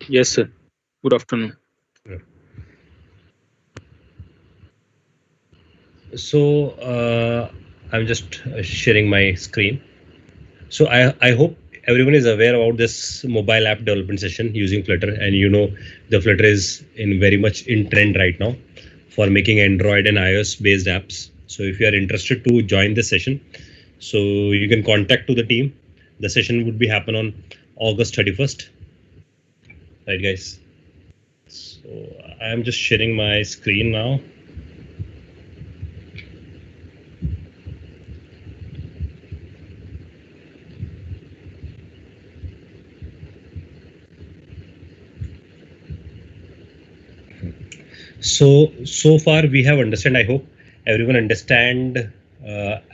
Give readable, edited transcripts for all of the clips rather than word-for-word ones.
Yes, sir. Good afternoon. So I'm just sharing my screen. So I hope everyone is aware about this mobile app development session using Flutter, and the Flutter is in very much in trend right now for making Android and iOS based apps. So if you are interested to join this session, so you can contact to the team. The session would be happen on August 31st, right, guys? So I am just sharing my screen now. So far we have understand. I hope everyone understand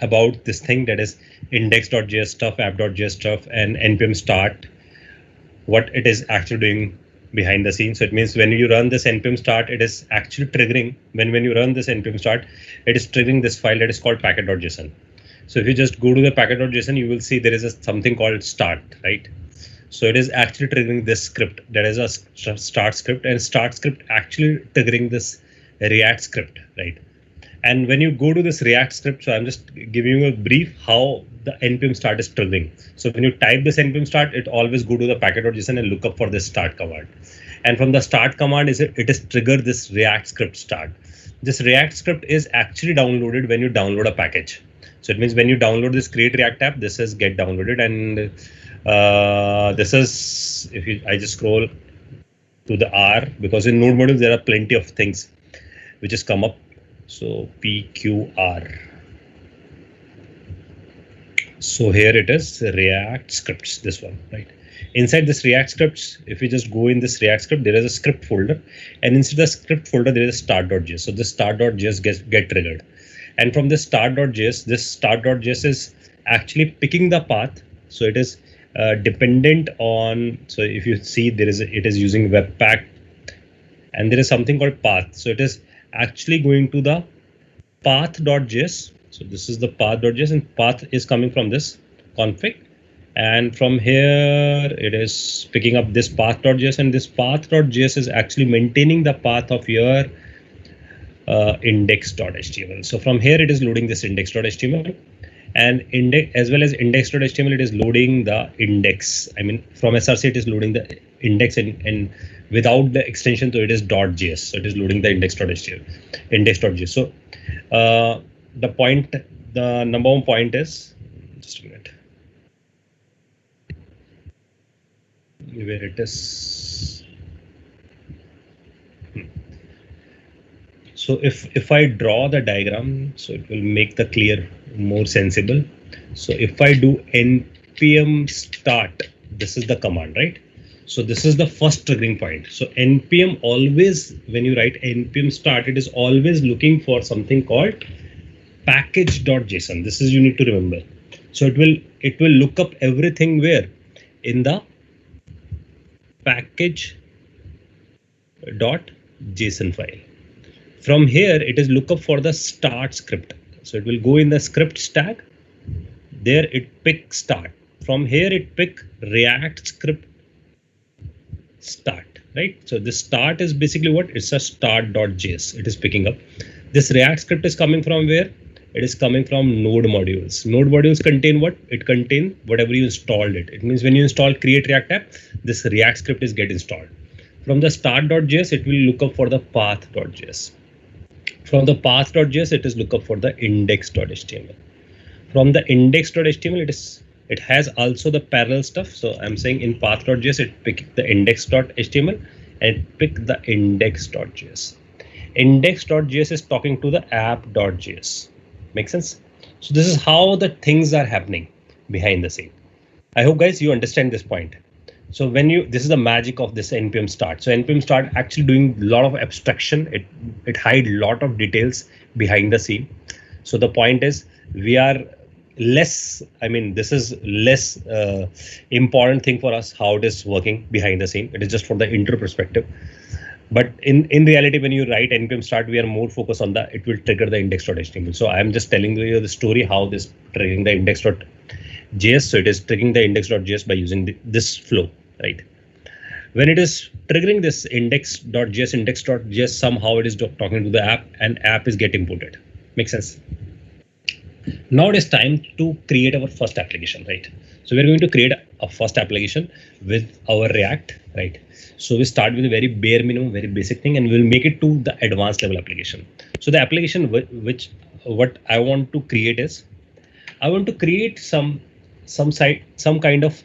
about this thing, that is index.js stuff, app.js stuff, and npm start, what it is actually doing behind the scenes. So it means when you run this npm start, it is actually triggering, when you run this npm start, it is triggering this file that is called packet.json. So if you just go to the packet.json, you will see there is something called start, right? So it is actually triggering this script, that is a start script, and start script actually triggering this React script, right? And when you go to this React script, so I'm just giving you a brief how the npm start is triggering. So when you type this npm start, it always go to the packet.json and look up for this start command. And from the start command, it is trigger this React script start. This React script is actually downloaded when you download a package. So it means when you download this create React app, this is get downloaded, and this is, if you, I just scroll to the R, because in node modules there are plenty of things which has come up. So PQR. So here it is, React scripts, this one, right? Inside this React scripts, if you just go in this React script, there is a script folder, and inside the script folder there is a start.js. So this start.js get triggered, and from this start.js is actually picking the path. So it is dependent on. So if you see, it is using Webpack, and there is something called path. So it is actually going to the path.js. So this is the path.js, and path is coming from this config, and from here it is picking up this path.js, and this path.js is actually maintaining the path of your index.html. So from here it is loading this index.html, and index as well as index.html, it is loading the index. I mean, from src it is loading the index, and without the extension, so it is .js. So it is loading the index.html, index.js. So the number one point is, just a minute, where it is. So if I draw the diagram, so it will make the clear more sensible. So if I do npm start, this is the command, right? So this is the first triggering point. So npm always, when you write npm start, it is always looking for something called package.json. This is, you need to remember. So it will look up everything where in the package.json file. From here, it is look up for the start script. So it will go in the script stack. There it pick start. From here it pick React script start, right? So the start is basically what? It's a start.js. It is picking up. This React script is coming from where? It is coming from node modules. Node modules contain what? It contain whatever you installed it. It means when you install create React app, this React script is get installed. From the start.js, it will look up for the path.js. From the path.js, it is look up for the index.html. From the index.html, it has also the parallel stuff. So I'm saying in path.js, it pick the index.html and it pick the index.js. Index.js is talking to the app.js. Make sense? So this is how the things are happening behind the scene. I hope guys you understand this point. So this is the magic of this npm start. So npm start actually doing a lot of abstraction. It hide a lot of details behind the scene. So the point is, we are less, I mean, this is less important thing for us, how it is working behind the scene. It is just from the intro perspective. But in reality, when you write npm start, we are more focused on it will trigger the index.html. So I'm just telling you the story how this triggering the index.js. So it is triggering the index.js by using this flow, right? When it is triggering this index.js, somehow it is talking to the app, and app is getting imported. Makes sense? Now it is time to create our first application, right? So we're going to create a first application with our React, right? So we start with a very bare minimum, very basic thing, and we'll make it to the advanced level application. So the application what I want to create is, I want to create some kind of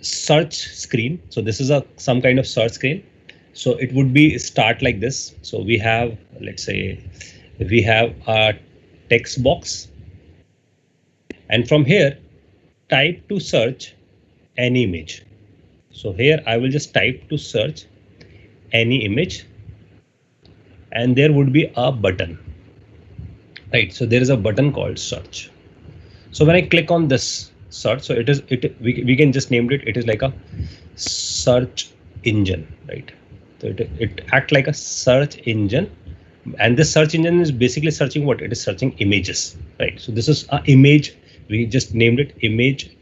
search screen. So this is some kind of search screen. So it would be start like this. So we have, let's say, we have a text box, and from here type to search any image. So here I will just type to search any image, and there would be a button, right? So there is a button called search. So when I click on this search, so we can just name it. It is like a search engine, right? So it acts like a search engine, and this search engine is basically searching what? It is searching images, right? So this is an image. We just named it image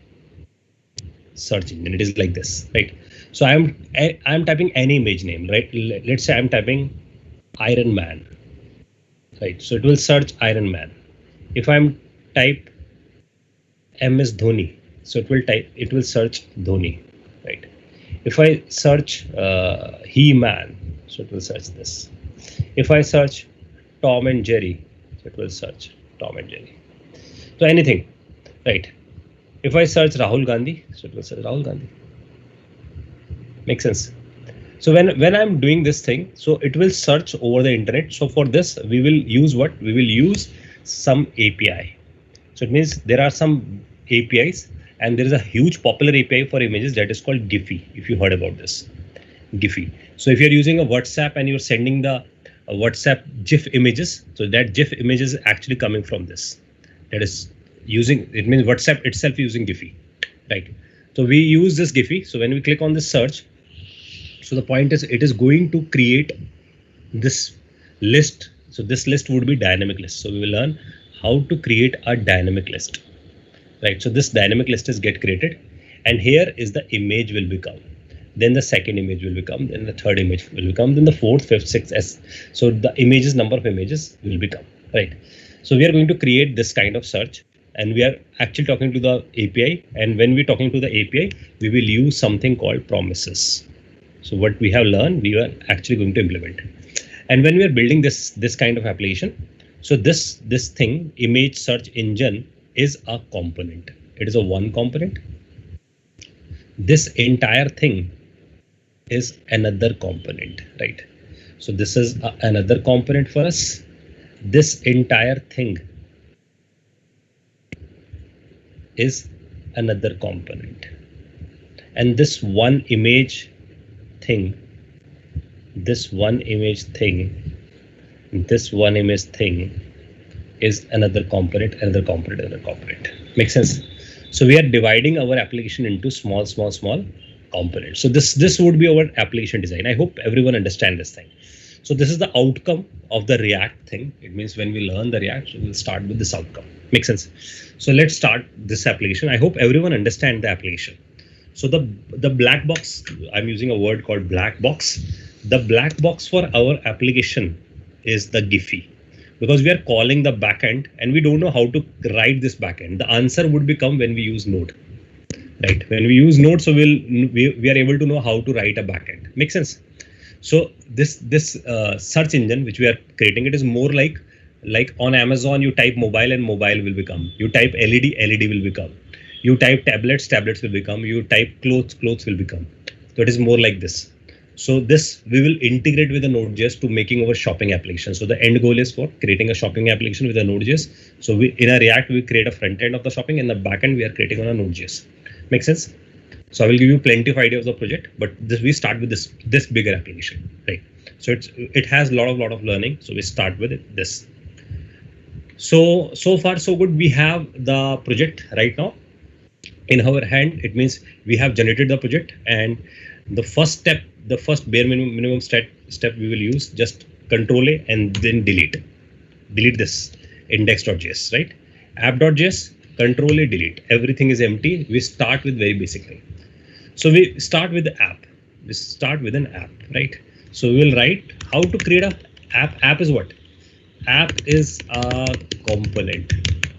search engine. It is like this, right? So I'm typing any image name, right? Let's say I'm typing Iron Man, right? So it will search Iron Man. If I'm type MS Dhoni, so it will search Dhoni, right? If I search He-Man, so it will search this. If I search Tom and Jerry, so it will search Tom and Jerry. So anything, right? If I search Rahul Gandhi, so it will search Rahul Gandhi. Makes sense? So when I'm doing this thing, so it will search over the internet. So for this, we will use what? We will use some API. So it means there are some APIs, and there is a huge popular API for images that is called Giphy. If you heard about this, Giphy. So if you're using a WhatsApp and you're sending the WhatsApp GIF images, so that GIF image is actually coming from this. That is using, it means WhatsApp itself using Giphy, right? So we use this Giphy. So when we click on this search, so the point is it is going to create this list. So this list would be dynamic list. So we will learn how to create a dynamic list, right? So this dynamic list is get created, and here is the image will become. Then the second image will become, then the third image will become, then the fourth, fifth, sixth, S. So the images, number of images will become, right? So we are going to create this kind of search, and we are actually talking to the API. And when we're talking to the API, we will use something called promises. So what we have learned, we are actually going to implement. And when we are building this kind of application, so this thing, image search engine, is a component. It is a one component. This entire thing is another component, right? So this is another component for us. This entire thing is another component, and this one image thing, this one image thing is another component, another component, another component. Makes sense? So we are dividing our application into small components. So this would be our application design. I hope everyone understand this thing. So this is the outcome of the React thing. It means when we learn the React, so we'll start with this outcome. Makes sense? So let's start this application. I hope everyone understand the application. So the black box, I'm using a word called black box. The black box for our application is the Giphy, because we are calling the backend and we don't know how to write this backend. The answer would become when we use Node, right? When we use Node, so we are able to know how to write a backend. Make sense? So this search engine which we are creating, it is more like on Amazon, you type mobile and mobile will become. You type LED will become. You type tablets will become. You type clothes will become. So it is more like this. So this we will integrate with the Node.js to making our shopping application. So the end goal is for creating a shopping application with a Node.js. So in a React, we create a front end of the shopping, and the backend we are creating on a Node.js. Make sense? So I will give you plenty of ideas of the project, but we start with this bigger application, right? So it has a lot of learning. So we start with this. So far so good. We have the project right now in our hand. It means we have generated the project, and the first step, the first bare minimum step we will use, just Control A and then delete this index.js, right? App.js, Control A, delete. Everything is empty. We start with very basic thing. So we start with the app. We start with an app, right? So we will write how to create a app. App is what? App is a component,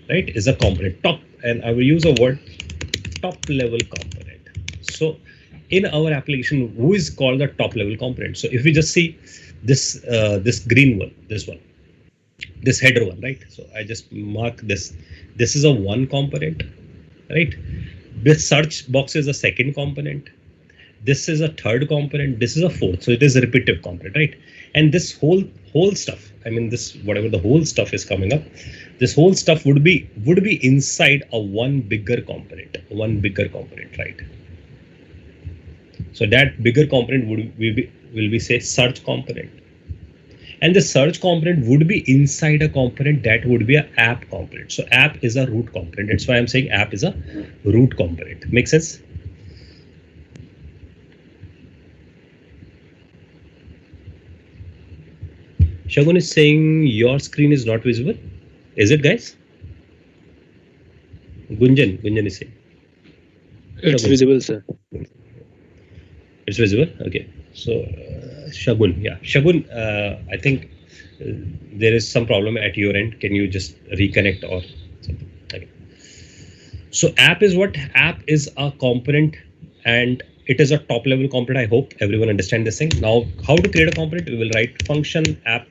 right? Is a component top, and I will use a word top level component. So in our application, who is called the top level component? So if we just see this green one, this header one, right? So I just mark this. This is a one component, right? This search box is a second component. This is a third component. This is a fourth. So it is a repetitive component, right? And this whole stuff, I mean, this whatever the whole stuff is coming up, this whole stuff would be inside a one bigger component, right? So that bigger component will be say search component, and the search component would be inside a component that would be an app component. So app is a root component. That's why I'm saying app is a root component. Make sense? Shagun is saying your screen is not visible. Is it, guys? Gunjan is saying. It's Shagun. visible, sir. It's visible. Okay. So Shagun, yeah, Shagun. I think there is some problem at your end. Can you just reconnect or something? Okay. So app is what? App is a component, and it is a top level component. I hope everyone understand this thing. Now, how to create a component? We will write function app,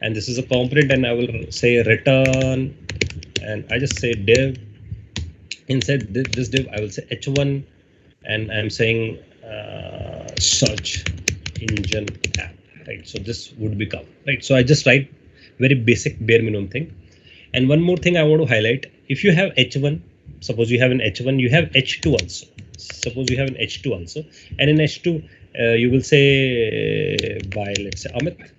and this is a component, and I will say return, and I just say div. Inside this div, I will say h1, and I'm saying search engine app, right? So this would become, right? So I just write very basic bare minimum thing. And one more thing I want to highlight: if you have h1, suppose you have an h1, you have h2 also. Suppose you have an h2 also, and in h2 you will say by, let's say, Amit.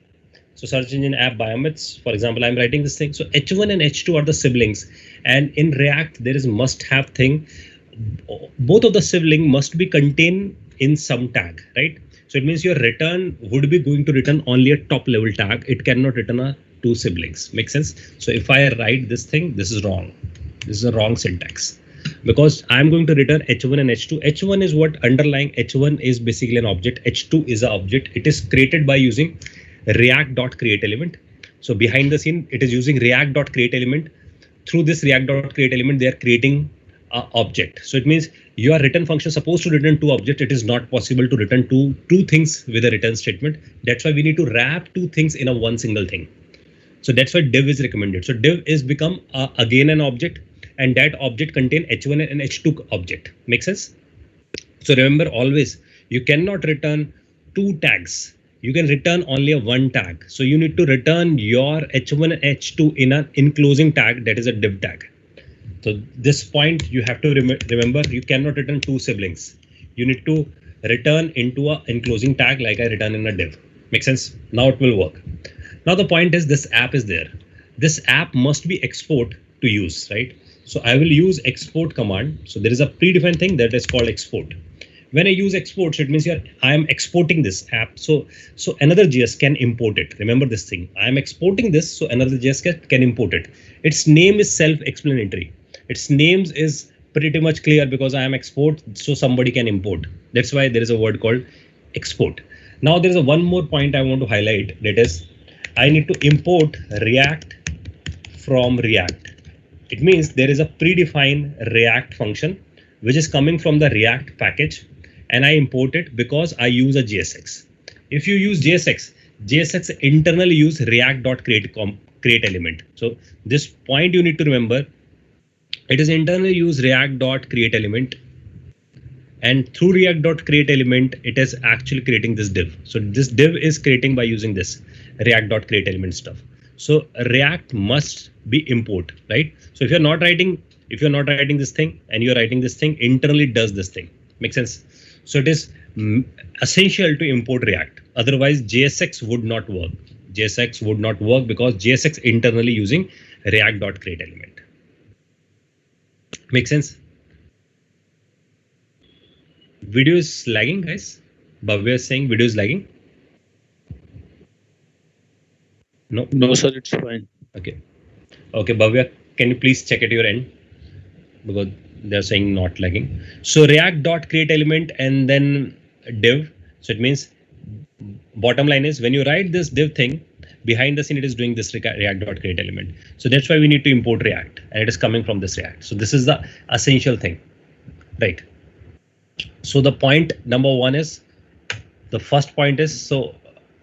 So search engine app by Amit. For example, I'm writing this thing. So h1 and h2 are the siblings, and in React there is must-have thing. Both of the sibling must be contained in some tag, right? So it means your return would be going to return only a top level tag. It cannot return a two siblings. Make sense? So if I write this thing, this is wrong. This is a wrong syntax, because I'm going to return h1 and h2. H1 is what? Underlying h1 is basically an object. H2 is an object. It is created by using React.createElement. So behind the scene, it is using React.createElement. Through this React.createElement, they are creating an object. So it means your return function is supposed to return two objects. It is not possible to return two things with a return statement. That's why we need to wrap two things in a one single thing. So that's why div is recommended. So div is become again an object, and that object contain h1 and h2 object. Make sense? So remember, always you cannot return two tags. You can return only a one tag. So you need to return your h1 and h2 in an enclosing tag, that is a div tag. So this point you have to remember, you cannot return two siblings. You need to return into a enclosing tag like I return in a div. Make sense? Now it will work. Now the point is, this app is there. This app must be export to use, right? So I will use export command. So there is a predefined thing that is called export. When I use export, so it means here I am exporting this app. So another JS can import it. Remember this thing. I am exporting this, so another JS can import it. Its name is self-explanatory. Its names is pretty much clear because I am export, so somebody can import. That's why there is a word called export. Now there is a one more point I want to highlight. That is, I need to import React from React. It means there is a predefined React function which is coming from the React package, and I import it because I use a JSX. If you use JSX internally use React.createElement. So this point you need to remember. It is internally use React.createElement, and through React.createElement, it is actually creating this div. So this div is creating by using this React.createElement stuff. So React must be import, right? So if you're not writing this thing and you're writing this thing, internally does this thing. Make sense? So it is essential to import React. Otherwise, JSX would not work. JSX would not work because JSX internally using React.createElement. Make sense? Video is lagging, guys. Bhavya is saying video is lagging. No, sir, it's fine. Okay, Bhavya, can you please check at your end, because they're saying not lagging. So React.createElement, and then div. So it means bottom line is when you write this div thing, behind the scene it is doing this react.create element. So that's why we need to import React, and it is coming from this React. So this is the essential thing, right? So the point number one is, the first point is, so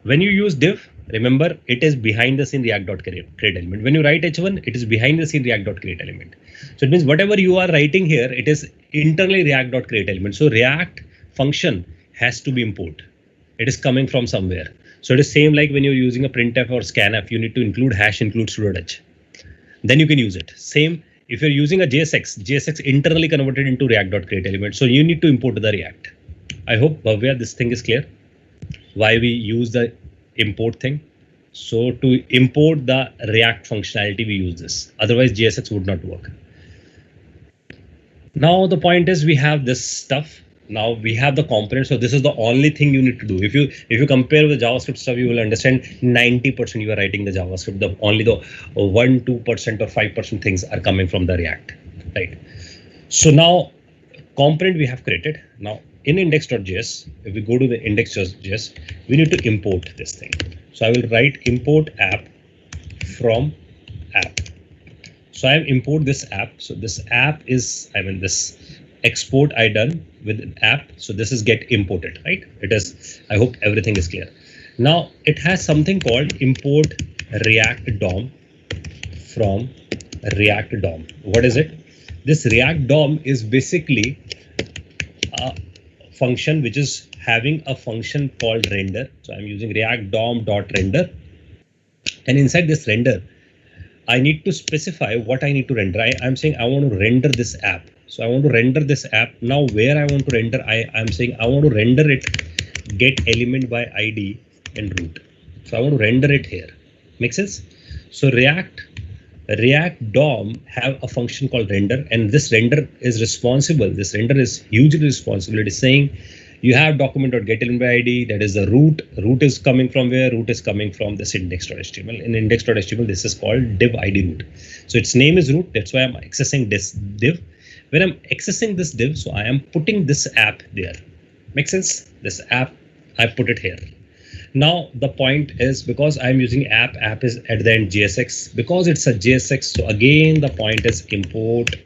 when you use div, remember it is behind the scene react.create element. When you write h1, it is behind the scene react.create element. So it means whatever you are writing here, it is internally react.create element. So React function has to be import. It is coming from somewhere. So it is same like when you're using a printf or scanf, you need to include hash include sudo-h. Then you can use it. Same if you're using a JSX internally converted into react.create element. So you need to import the React. I hope, Bhavya, this thing is clear. Why we use the import thing. So to import the React functionality, we use this. Otherwise, JSX would not work. Now the point is we have this stuff. Now we have the components. So this is the only thing you need to do. If you compare with JavaScript stuff, you will understand 90% you are writing the JavaScript. Only the 1-2% or 5% things are coming from the React, right? So now component we have created. Now in index.js, if we go to the index.js, we need to import this thing. So I will write import app from app. So I have import this app. So this app is, this export I done with an app. So this is get imported, right? It is, I hope everything is clear. Now it has something called import React DOM from React DOM. What is it? This React DOM is basically a function which is having a function called render. So I'm using React DOM.render. And inside this render, I need to specify what I need to render. I'm saying I want to render this app. So I want to render this app. Now where I want to render, I'm saying I want to render it, get element by ID and root. So I want to render it here. Make sense? So React DOM have a function called render, and this render is responsible. This render is hugely responsible. It is saying you have document.getElementById, by ID, that is the root. Root is coming from where? Root is coming from this index.html. In index.html, this is called div ID root. So its name is root. That's why I'm accessing this div. When I'm accessing this div, so I am putting this app there. Make sense? This app, I put it here. Now the point is, because I'm using app is at the end JSX. Because it's a JSX, so again the point is import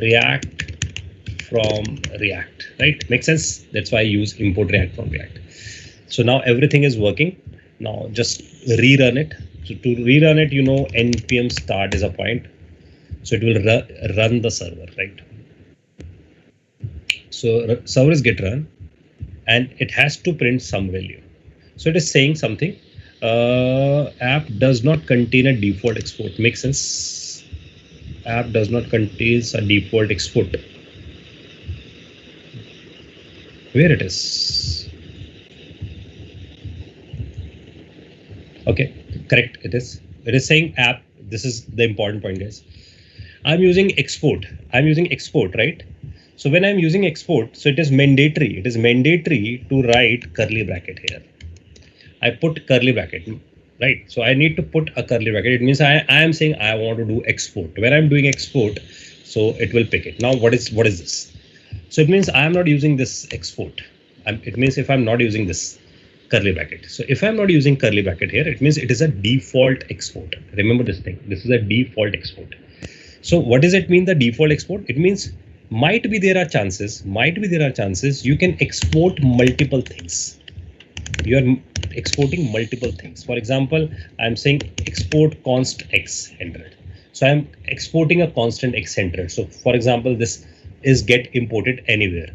React from React, right? Makes sense? That's why I use import React from React. So now everything is working. Now just rerun it. So to rerun it, npm start is a point. So it will run the server, right? So servers get run, and it has to print some value. So it is saying something. App does not contain a default export. Makes sense? App does not contain a default export. Where it is? Okay, correct. It is saying app. This is the important point, guys. I'm using export, right? So when I'm using export, so it is mandatory. It is mandatory to write curly bracket here. I put curly bracket, right? So I need to put a curly bracket. It means I am saying I want to do export. When I'm doing export, so it will pick it. Now what is this? So it means I am not using this export. It means if I'm not using this curly bracket. So if I'm not using curly bracket here, it means it is a default export. Remember this thing. This is a default export. So what does it mean, the default export? It means might be there are chances you can export multiple things. You are exporting multiple things. For example, I'm saying export const x100. So I'm exporting a constant x100. So for example, this is get imported anywhere.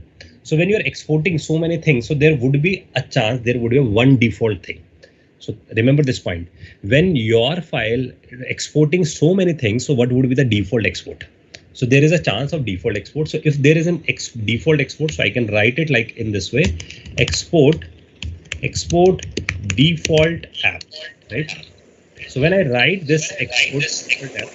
So when you're exporting so many things, so there would be a chance there would be one default thing. So remember this point. When your file exporting so many things, so what would be the default export? So there is a chance of default export. So if there is an default export, so I can write it like in this way: export default app, right? So when I write this export default app,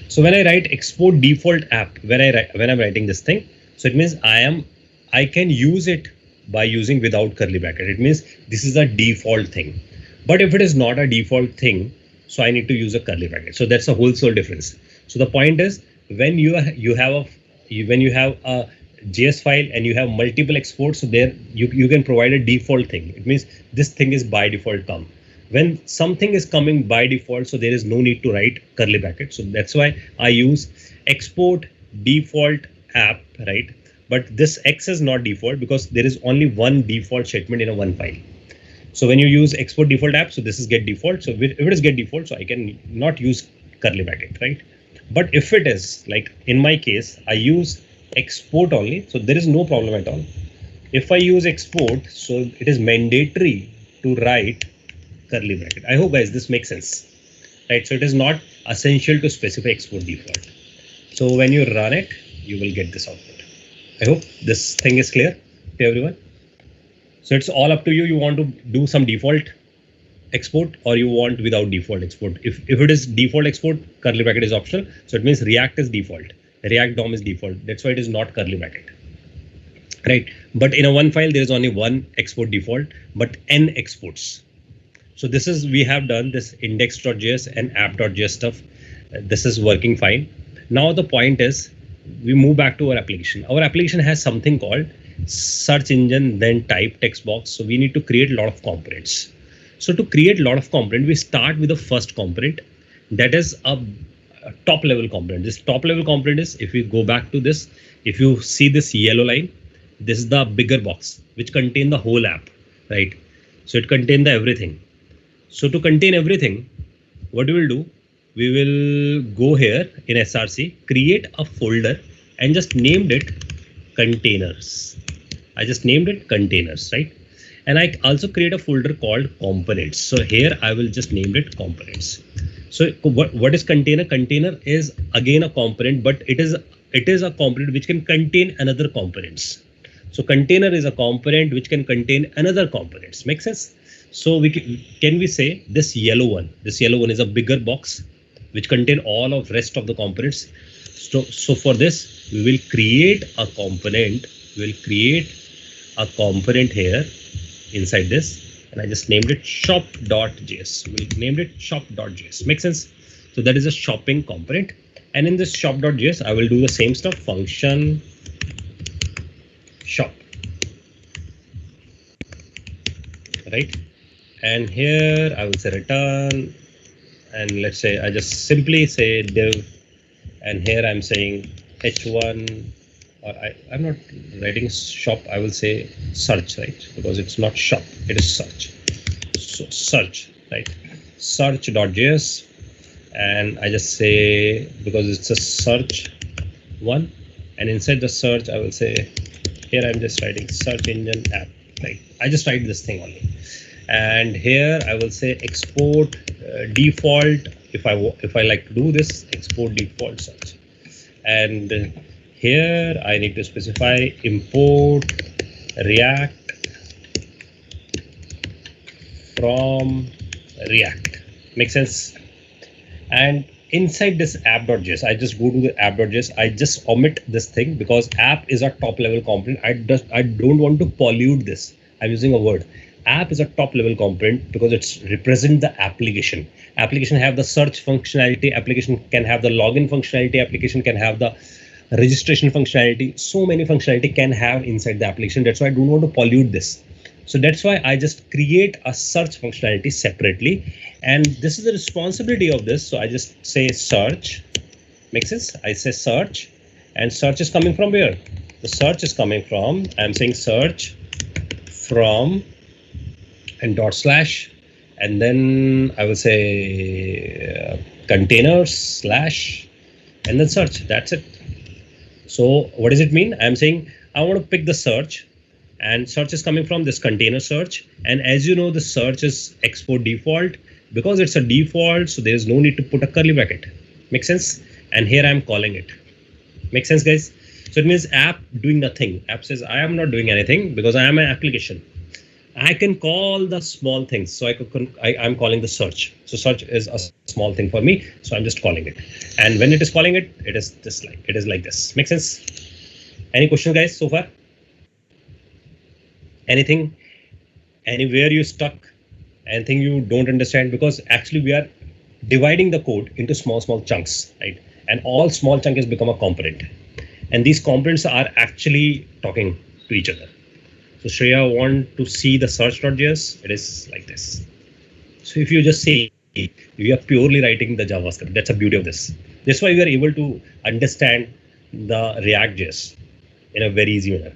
so when I write export default app, when I'm writing this thing, so it means I can use it by using without curly bracket. It means this is a default thing. But if it is not a default thing, so I need to use a curly bracket. So that's the whole sole difference. So the point is, when you have a JS file and you have multiple exports, so there you can provide a default thing. It means this thing is by default come. When something is coming by default, so there is no need to write curly bracket. So that's why I use export default app, right? But this X is not default because there is only one default statement in a one file. So when you use export default app, so this is get default. So if it is get default, so I can not use curly bracket, right? But if it is like in my case, I use export only, so there is no problem at all. If I use export, so it is mandatory to write curly bracket. I hope guys this makes sense, right? So it is not essential to specify export default. So when you run it, you will get this output. I hope this thing is clear to everyone. So it's all up to you. You want to do some default export or you want without default export. If it is default export, curly bracket is optional. So it means React is default. React DOM is default. That's why it is not curly bracket, right? But in a one file, there is only one export default, but n exports. So this is, we have done this index.js and app.js stuff. This is working fine. Now the point is, we move back to our application. Our application has something called search engine, then type text box. So we need to create a lot of components. So to create a lot of component, we start with the first component. That is a top level component. This top level component is, if we go back to this, if you see this yellow line, this is the bigger box which contain the whole app, right? So it contains the everything. So to contain everything, what we will do, we will go here in src, create a folder and just named it containers. I just named it containers, right? And I also create a folder called components. So here I will just name it components. So what is container? Container is again a component, but it is a component which can contain another components. So container is a component which can contain another components. Make sense? So can we say this yellow one is a bigger box which contain all of rest of the components. So for this, we will create a component. We'll create a component here inside this, and I just named it shop.js. We'll named it shop.js. Make sense? So that is a shopping component. And in this shop.js, I will do the same stuff, function shop, right? And here I will say return, and let's say I just simply say div, and here I'm saying h1, or I'm not writing shop, I will say search, right? Because it's not shop, it is search. So search, right? Search.js, and I just say, because it's a search one, and inside the search I will say, here I'm just writing search engine app, right? I just write this thing only. And here I will say export default. If I like to do this, export default search. And here I need to specify import React from React. Make sense? And inside this app.js, I just go to the app.js. I just omit this thing because app is a top level component. I don't want to pollute this. I'm using a word. App is a top level component because it's represent the application. Application have the search functionality. Application can have the login functionality. Application can have the registration functionality. So many functionality can have inside the application. That's why I don't want to pollute this. So that's why I just create a search functionality separately. And this is the responsibility of this. So I just say search. Make sense? I say search, and search is coming from where? The search is coming from, I'm saying search from and dot slash, and then I will say containers slash, and then search. That's it. So what does it mean? I'm saying I want to pick the search, and search is coming from this container search. And as you know, the search is export default. Because it's a default, so there is no need to put a curly bracket. Make sense? And here I'm calling it. Make sense, guys? So it means app doing nothing. App says I am not doing anything because I am an application. I can call the small things. So I'm calling the search. So search is a small thing for me. So I'm just calling it. And when it is calling it, it is just like, it is like this. Make sense? Any questions, guys, so far? Anything? Anywhere you stuck? Anything you don't understand? Because actually we are dividing the code into small chunks, right? And all small chunks become a component. And these components are actually talking to each other. So Shreya want to see the search.js, it is like this. So if you just see, we are purely writing the JavaScript. That's the beauty of this. That's why we are able to understand the React.js in a very easy manner.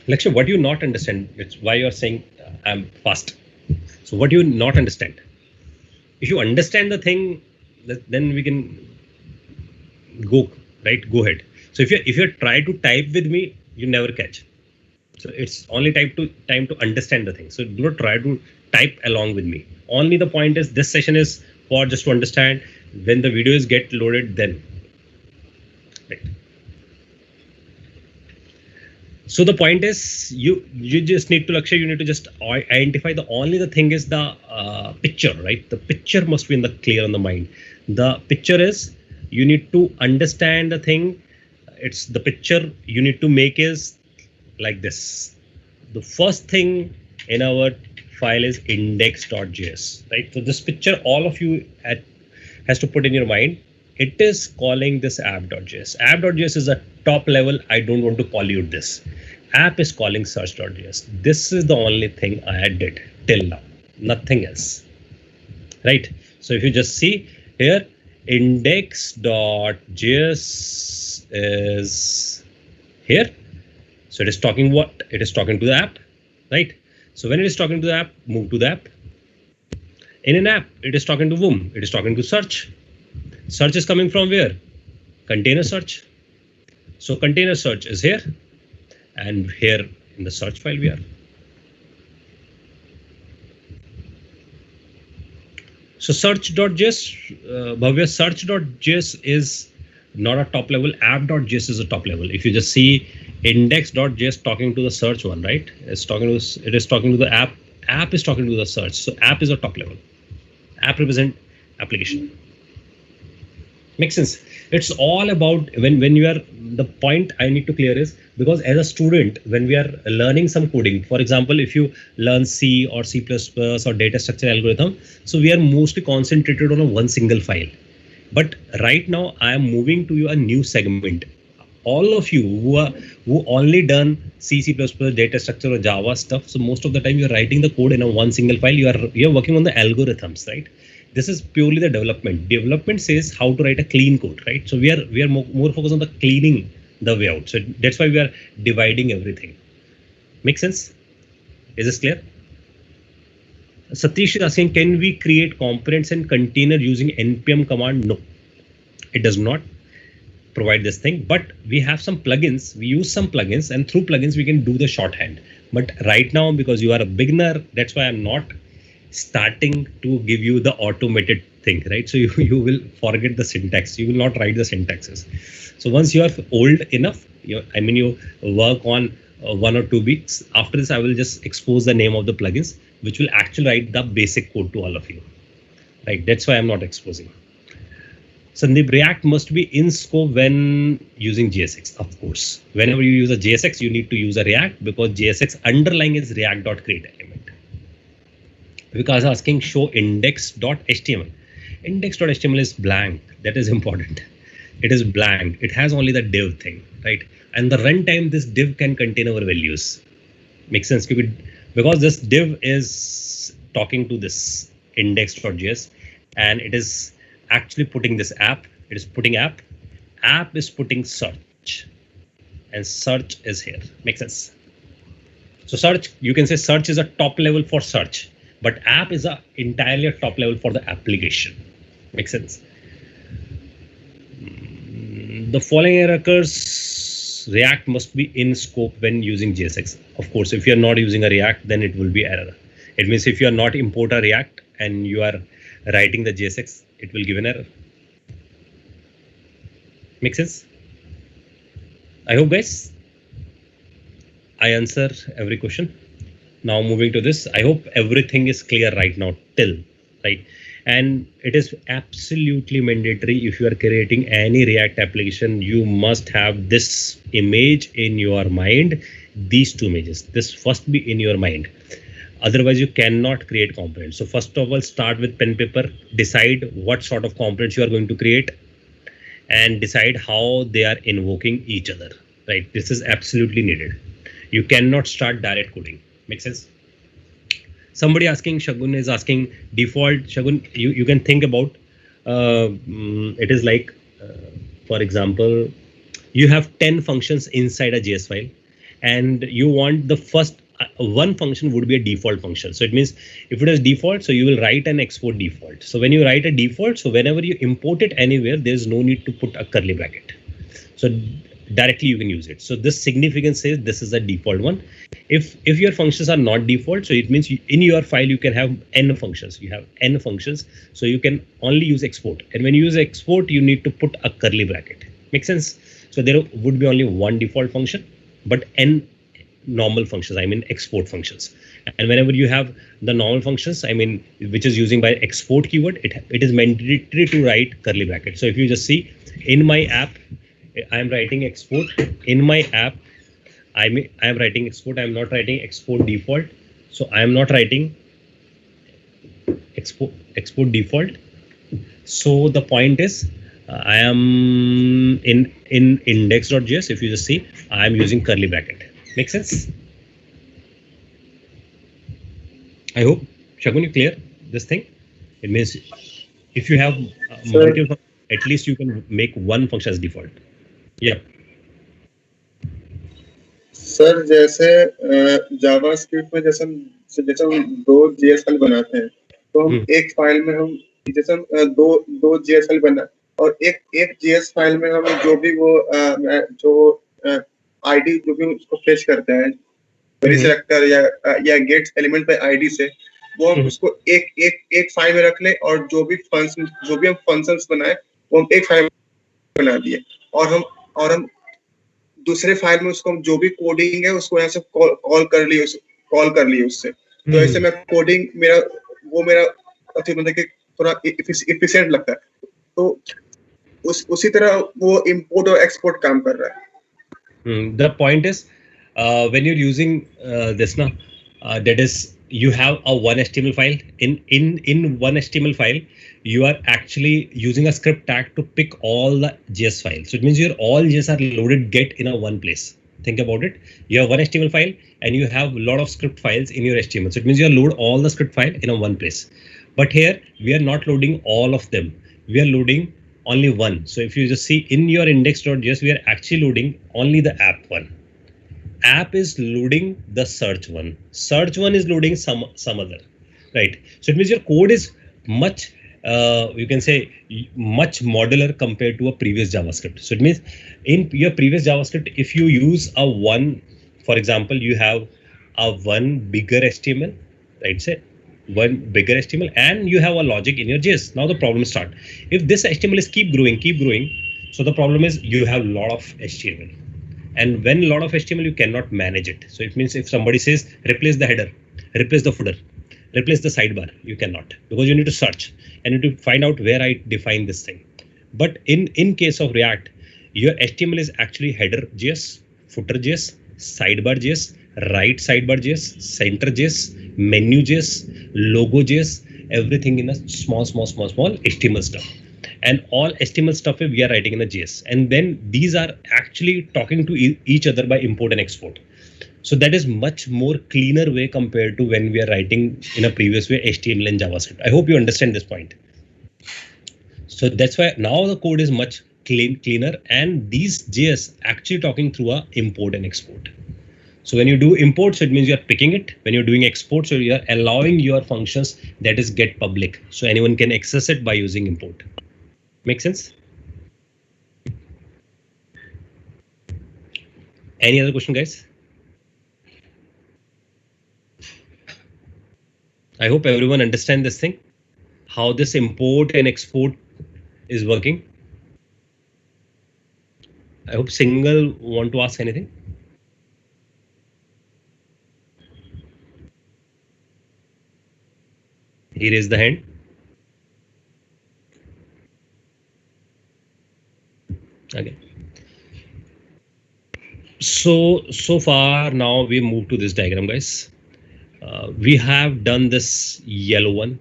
Lecture, what do you not understand? It's why you are saying I'm fast. So what do you not understand? If you understand the thing, then we can go, right? Go ahead. So if you try to type with me, you never catch. So it's only time to understand the thing. So do not try to type along with me. Only the point is this session is for just to understand. When the videos get loaded, then. Right. So the point is you just need to Lakshay, you need to just identify the only the thing is the picture, right? The picture must be in the clear on the mind. The picture is you need to understand the thing. It's the picture you need to make is like this. The first thing in our file is index.js, right? So this picture, all of you has to put in your mind. It is calling this app.js. App.js is a top level. I don't want to pollute this. App is calling search.js. This is the only thing I did till now, nothing else, right? So if you just see here, index.js is here. So it is talking what? It is talking to the app, right? So when it is talking to the app, move to the app. In an app, it is talking to whom? It is talking to search. Search is coming from where? Container search. So container search is here, and here in the search file we are. So search.js, Bhavya, search.js is not a top level. App.js is a top level. If you just see index.js talking to the search one, right? It's talking to, it is talking to the app. App is talking to the search. So app is a top level. App represent application. Makes sense. It's all about when you are, the point I need to clear is because as a student, when we are learning some coding, for example, if you learn C or C++ or data structure algorithm, so we are mostly concentrated on a one single file. But right now I am moving to a new segment. All of you who only done C, C++, data structure or Java stuff. So most of the time you are writing the code in a one single file. You are working on the algorithms, right? This is purely the development. Development says how to write a clean code, right? So we are more focused on the cleaning the way out. So that's why we are dividing everything. Make sense? Is this clear? Satish is asking, can we create components and container using npm command? No, it does not provide this thing, but we have some plugins. We use some plugins, and through plugins we can do the shorthand. But right now, because you are a beginner, that's why I'm not starting to give you the automated thing, right? So you will forget the syntax. You will not write the syntaxes. So once you are old enough, you work on 1 or 2 weeks. After this, I will just expose the name of the plugins, which will actually write the basic code to all of you, right? That's why I'm not exposing. Sandeep, React must be in scope when using JSX, of course. Whenever you use a JSX, you need to use a React because JSX underlying is react.createElement. Because asking show index.html. Index.html is blank. That is important. It is blank. It has only the div thing, right? And the runtime, this div can contain our values. Makes sense? Because this div is talking to this index.js, and it is actually putting this app. It is putting app. App is putting search, and search is here. Makes sense? So search, you can say search is a top level for search, but app is a entirely a top level for the application. Makes sense? The following error occurs. React must be in scope when using JSX. Of course, if you are not using a React, then it will be error. It means if you are not import a React and you are writing the JSX, it will give an error. Make sense? I hope, guys, I answer every question. Now moving to this, I hope everything is clear right now till, right? And it is absolutely mandatory if you are creating any React application, you must have this image in your mind. these two images. This must be in your mind. Otherwise, you cannot create components. So first of all, start with pen paper, decide what sort of components you are going to create, and decide how they are invoking each other. Right? This is absolutely needed. You cannot start direct coding. Make sense? Somebody asking, Shagun is asking default. Shagun, you can think about it is like, for example, you have 10 functions inside a JS file, and you want the first one function would be a default function. So it means if it is default, so you will write an export default. So when you write a default, so whenever you import it anywhere, there's no need to put a curly bracket. So directly you can use it. So this significance says this is a default one. If your functions are not default, so it means in your file you can have n functions. You have n functions, so you can only use export. And when you use export, you need to put a curly bracket. Make sense? So there would be only one default function, but n normal functions, I mean export functions. And whenever you have the normal functions, I mean, which is using by export keyword, it is mandatory to write curly bracket. So if you just see in my app, I am writing export. In my app, I am writing export. I am not writing export default. So I am not writing export default. So the point is, I am in index.js. If you just see, I am using curly bracket. Make sense? I hope, Shagun, you clear this thing. It means if you have multiple, at least you can make one function as default. Yeah. Sir जैसे JavaScript में जैसे हम दो JSL बनाते हैं, तो हम एक फाइल में हम जैसे हम दो जेएसएल बना और एक जेएस फाइल में हम जो भी वो जो आईडी जो भी उसको फेच करते हैं क्वेरी सेलेक्टर या गेट्स एलिमेंट पे आईडी से, वो हम उसको एक फाइल में रख ले और जो भी हम फंक्शंस बनाए वो हम एक फाइल में बना दिए और हम दूसरे फाइल में उसको जो भी कोडिंग है उसको यहाँ से कॉल कर ली उससे। तो ऐसे में कोडिंग मेरा मतलब कि थोड़ा एफिशिएंट लगता है। तो उसी तरह वो इंपोर्ट और एक्सपोर्ट काम कर रहा है। The point is, when you're using this now, that is, you have a one HTML file. In one HTML file, you are actually using a script tag to pick all the JS files. So it means your all JS are loaded get in a one place. Think about it. You have one HTML file and you have a lot of script files in your HTML. So it means you load all the script file in a one place. But here we are not loading all of them. We are loading only one. So if you just see in your index.js, we are actually loading only the app one. App is loading the search one. Search one is loading some other, right? So it means your code is much, you can say, much modular compared to a previous JavaScript. So it means in your previous JavaScript, if you use a one, for example, you have a one bigger HTML, right? Say one bigger HTML, and you have a logic in your JS. Now the problem start. If this HTML is keep growing, so the problem is you have a lot of HTML. And when a lot of HTML, you cannot manage it. So it means if somebody says replace the header, replace the footer, replace the sidebar, you cannot, because you need to search and you need to find out where I define this thing. But in case of React, your HTML is actually header JS, footer JS, sidebar JS, right sidebar JS, center JS, menu JS, logo JS, everything in a small HTML stuff. And all HTML stuff we are writing in a JS. And then these are actually talking to each other by import and export. So that is much more cleaner way compared to when we are writing in a previous way HTML and JavaScript. I hope you understand this point. So that's why now the code is much cleaner, and these JS actually talking through a import and export. So when you do import, so it means you are picking it. When you're doing export, so you are allowing your functions that is get public. So anyone can access it by using import. Make sense? Any other question, guys? I hope everyone understand this thing, how this import and export is working. I hope Single want to ask anything. He raised the hand. Okay. So far now we move to this diagram, guys. We have done this yellow one,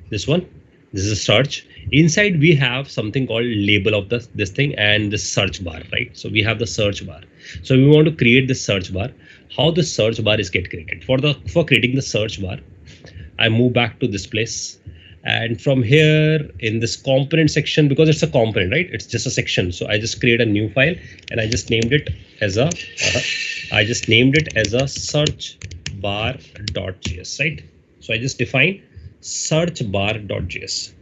this one. This is a search. Inside we have something called label of this thing and the search bar, right? So we have the search bar. So we want to create the search bar. How the search bar is get created? For creating the search bar, I move back to this place. And from here in this component section, because it's a component, right? It's just a section. So I just create a new file and I just named it as a search bar.js, right? So I just define search bar.js.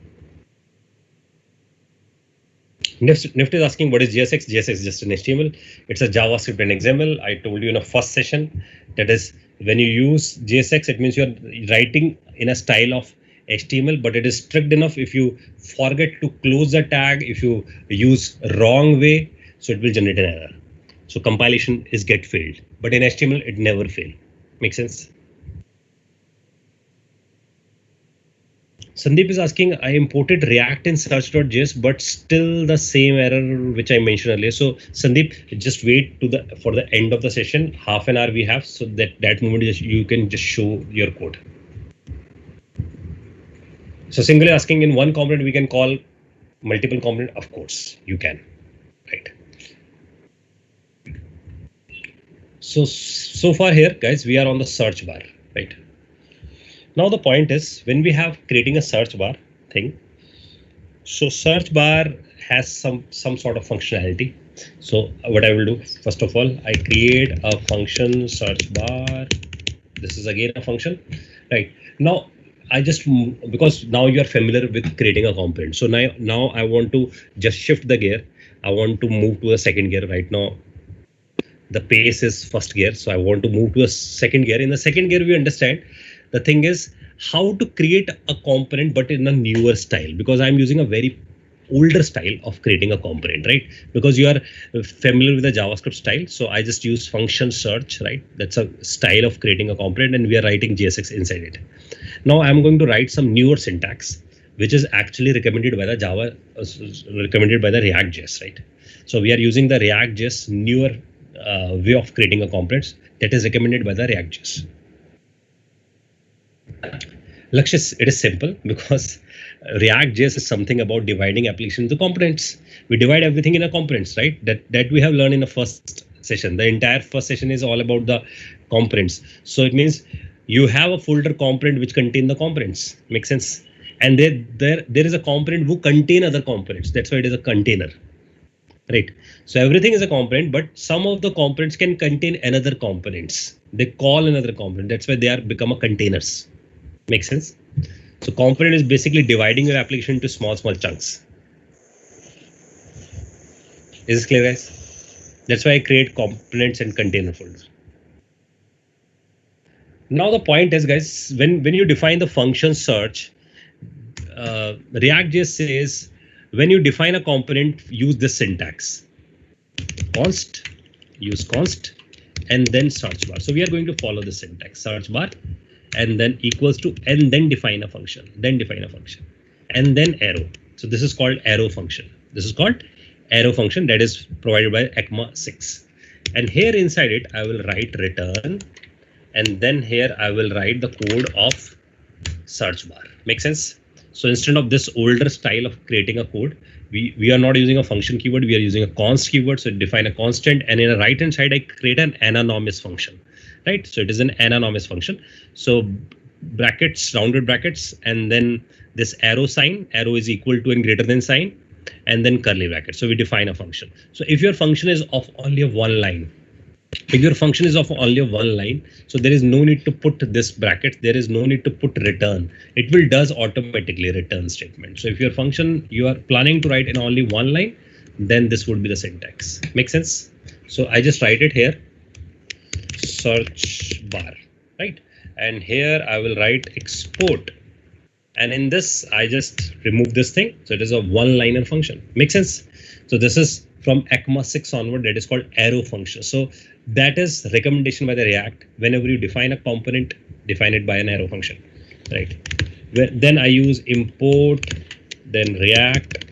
Nifty is asking what is JSX? JSX is just an HTML. It's a JavaScript and XML. I told you in the first session that is when you use JSX, it means you're writing in a style of HTML, but it is strict enough if you forget to close the tag, if you use wrong way, so it will generate an error. So compilation is get failed, but in HTML it never fail. Make sense? Sandeep is asking, I imported React in search.js, but still the same error which I mentioned earlier. So Sandeep, just wait for the end of the session, half an hour we have, so that moment you can just show your code. So singular asking in one component we can call multiple component. Of course you can, right? So far here, guys, we are on the search bar, right? Now the point is when we have creating a search bar thing. So search bar has some sort of functionality. So what I will do, first of all, I create a function search bar. This is again a function, right? Now I just, because now you are familiar with creating a component. So now I want to just shift the gear. I want to move to a second gear. Right now the pace is first gear, so I want to move to a second gear. In the second gear we understand the thing is how to create a component but in a newer style, because I'm using a very older style of creating a component, right? Because you are familiar with the JavaScript style. So I just use function search, right? That's a style of creating a component and we are writing JSX inside it. Now I'm going to write some newer syntax, which is actually recommended by the recommended by the React.js, right? So we are using the React.js newer way of creating a component that is recommended by the React.js. Lakshya, it is simple because React.js is something about dividing application into components. We divide everything in a components, right? That we have learned in the first session. The entire first session is all about the components. So it means you have a folder component which contain the components. Make sense? And there is a component who contain other components. That's why it is a container, right? So everything is a component, but some of the components can contain another components. They call another component. That's why they are become a containers. Make sense? So component is basically dividing your application into small chunks. Is this clear, guys? That's why I create components and container folders. Now the point is, guys, when you define the function search, React.js says when you define a component, use this syntax: use const, and then search bar. So we are going to follow the syntax: search bar, and then equals to, and then define a function, and then arrow. So this is called arrow function. That is provided by ECMA 6. And here inside it, I will write return, and then here I will write the code of search bar. Make sense? So instead of this older style of creating a code, we are not using a function keyword, we are using a const keyword. So define a constant, and in the right hand side, I create an anonymous function, right? So it is an anonymous function. So brackets, rounded brackets, and then this arrow sign, arrow is equal to and greater than sign, and then curly brackets. So we define a function. So if your function is of only one line, so there is no need to put this bracket, there is no need to put return. It will does automatically return statement. So if your function you are planning to write in only one line, then this would be the syntax. Make sense? So I just write it here, search bar, right? And here I will write export. And in this, I just remove this thing. So it is a one-liner function. Make sense? So this is from ECMA 6 onward, that is called arrow function. So that is recommendation by the React. Whenever you define a component, define it by an arrow function, right? Then I use import, then React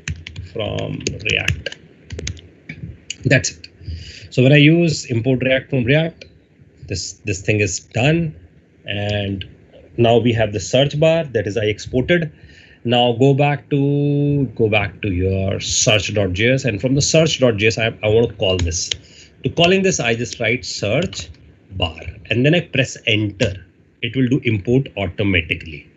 from React. That's it. So when I use import React from React, this thing is done, and now we have the search bar, that is I exported. Now go back to your search.js, and from the search.js I want to call this. To calling this, I just write search bar and then I press enter. It will do import automatically.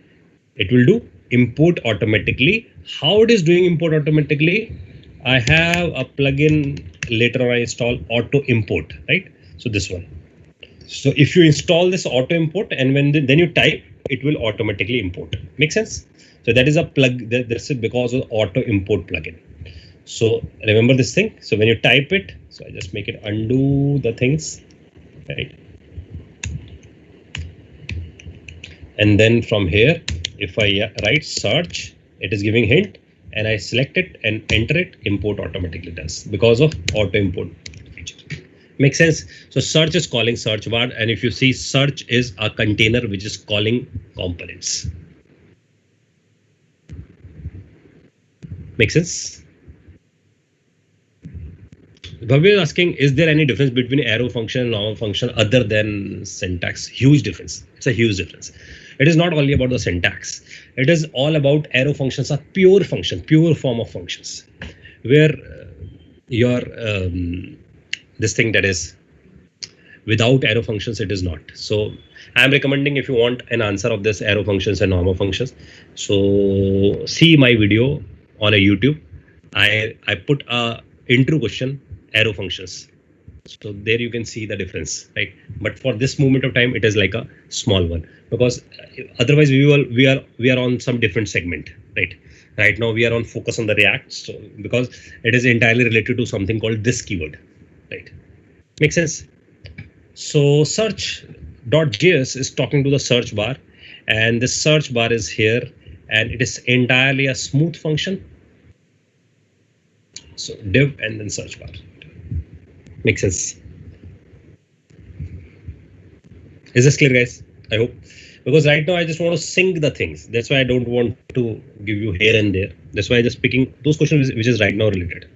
It will do import automatically. How it is doing import automatically? I have a plugin later on I install auto import, right? So this one. So if you install this auto import and then you type, it will automatically import. Make sense? So that is a plug. This is because of auto import plugin. So remember this thing. So when you type it, so I just make it undo the things, right? And then from here, if I write search, it is giving hint, and I select it and enter it, import automatically does because of auto import feature. Makes sense? So search is calling search bar, and if you see, search is a container which is calling components. Make sense? Bhavya is asking, is there any difference between arrow function and normal function other than syntax? Huge difference. It's a huge difference. It is not only about the syntax. It is all about arrow functions are pure function, pure form of functions, where your this thing that is without arrow functions, it is not. So I am recommending, if you want an answer of this arrow functions and normal functions, so see my video on a YouTube. I put a intro question, arrow functions. So there you can see the difference, right? But for this moment of time, it is like a small one, because otherwise we are on some different segment, right? Right now we are on focus on the React, so because it is entirely related to something called this keyword, right? Make sense? So search.js is talking to the search bar, and this search bar is here, and it is entirely a smooth function. So div and then search bar. Makes sense? Is this clear, guys? I hope. Because right now I just want to sync the things. That's why I don't want to give you here and there. That's why I'm just picking those questions which is right now related.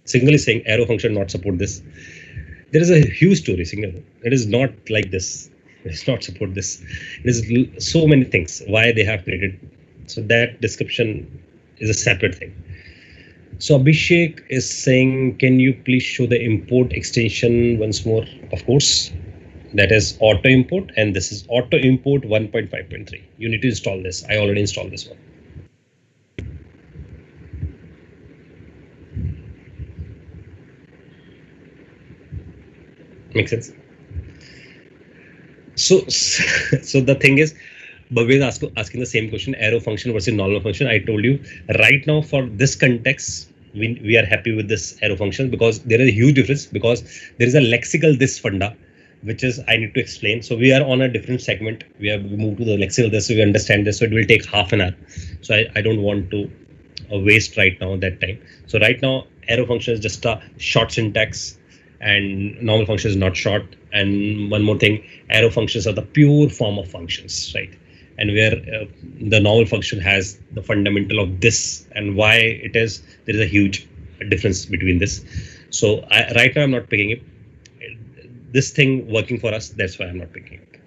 Signal is saying arrow function not support this. There is a huge story, Signal. It is not like this. It does not support this. It is so many things why they have created. So that description is a separate thing. So Abhishek is saying, can you please show the import extension once more? Of course, that is auto import, and this is auto import 1.5.3. You need to install this. I already installed this one. Makes sense? So the thing is, Bhavya is asking the same question, arrow function versus normal function. I told you right now for this context, we are happy with this arrow function because there is a huge difference, because there is a lexical this funda, which is I need to explain. So we are on a different segment. We have moved to the lexical this, so we understand this. So it will take half an hour. So I don't want to waste right now that time. So right now arrow function is just a short syntax, and normal function is not short. And one more thing, arrow functions are the pure form of functions, right? And where the normal function has the fundamental of this, and why it is, there is a huge difference between this. So right now I'm not picking it. This thing working for us, that's why I'm not picking it.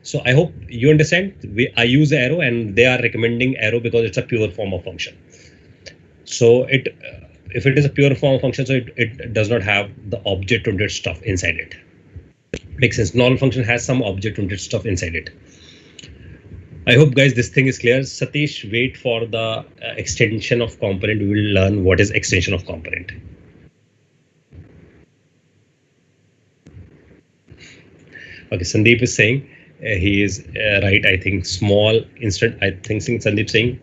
So I hope you understand. I use arrow, and they are recommending arrow because it's a pure form of function. So if it is a pure form of function, so it does not have the object-oriented stuff inside it. Makes sense. Normal function has some object-oriented stuff inside it. I hope, guys, this thing is clear. Satish, wait for the extension of component. We will learn what is extension of component. Okay, Sandeep is saying he is right. I think small instant. I think Sandeep saying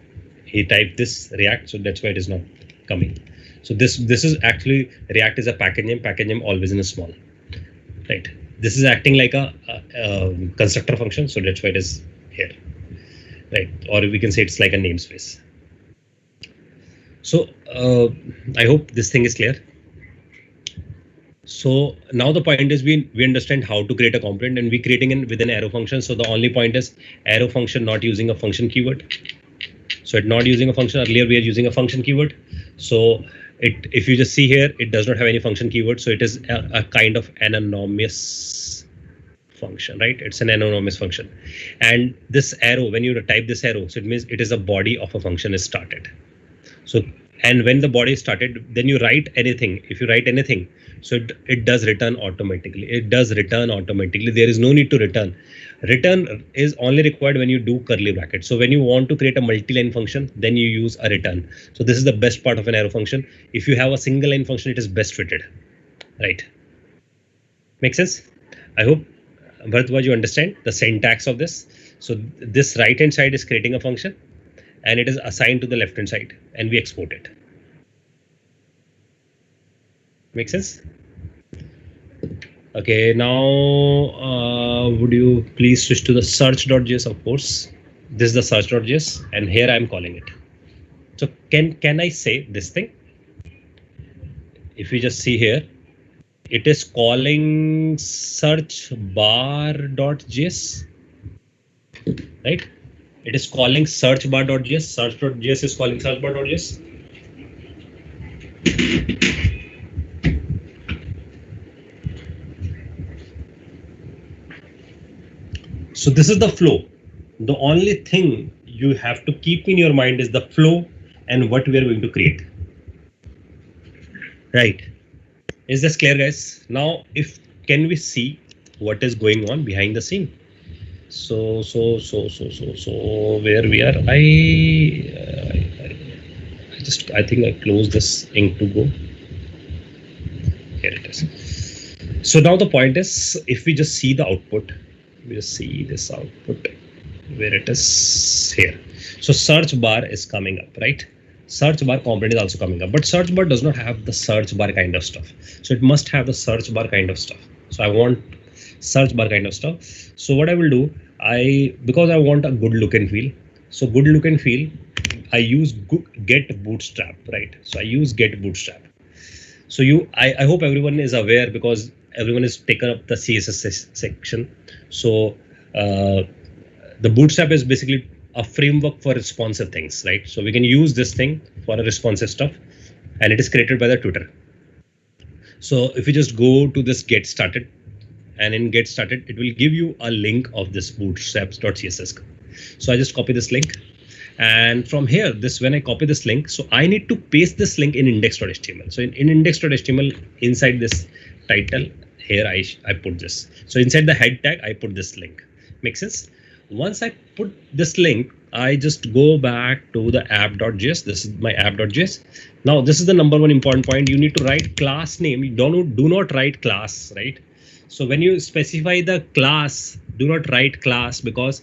he typed this React, so that's why it is not coming. So this is actually React is a package name. Package name always in a small, right? This is acting like a constructor function, so that's why it is here. Right, or we can say it's like a namespace. So I hope this thing is clear. So now the point is we understand how to create a component, and we creating it with an arrow function. So the only point is arrow function not using a function keyword. So it's not using a function. Earlier we are using a function keyword. So if you just see here, it does not have any function keyword, so it is a kind of an anonymous function, right? It's an anonymous function. And this arrow, when you type this arrow, so it means it is a body of a function is started. So, and when the body is started, then you write anything. If you write anything, so it does return automatically. It does return automatically. There is no need to return. Return is only required when you do curly brackets. So when you want to create a multi-line function, then you use a return. So this is the best part of an arrow function. If you have a single line function, it is best fitted, right? Make sense? I hope, Bharatwaj, you understand the syntax of this. So this right hand side is creating a function, and it is assigned to the left hand side, and we export it. Make sense? Okay, now would you please switch to the search.js? Of course, this is the search.js, and here I'm calling it. So can I say this thing? If we just see here, it is calling search bar.js, right? It is calling search bar.js. Search.js is calling search bar.js. So this is the flow. The only thing you have to keep in your mind is the flow and what we are going to create. Right? Is this clear, guys? Now, can we see what is going on behind the scene? So where we are? I think I closed this ink to go. Here it is. So now the point is, if we just see the output, we just see this output where it is here. So search bar is coming up, right? Search bar component is also coming up, but search bar does not have the search bar kind of stuff. So it must have the search bar kind of stuff. So I want search bar kind of stuff. So what I will do, because I want a good look and feel. So good look and feel, I use get bootstrap, right? So I use get bootstrap. So I hope everyone is aware, because everyone is taken up the CSS section. So the bootstrap is basically a framework for responsive things, right? So we can use this thing for a responsive stuff, and it is created by the tutor. So if you just go to this get started, and in get started, it will give you a link of this bootstraps.css. So I just copy this link, and from here, when I copy this link, so I need to paste this link in index.html. So in index.html, inside this title, here I put this. So inside the head tag, I put this link. Make sense? Once I put this link, I just go back to the app.js. This is my app.js. Now, this is the number one important point. You need to write class name. You do not write class, right? So when you specify the class, do not write class, because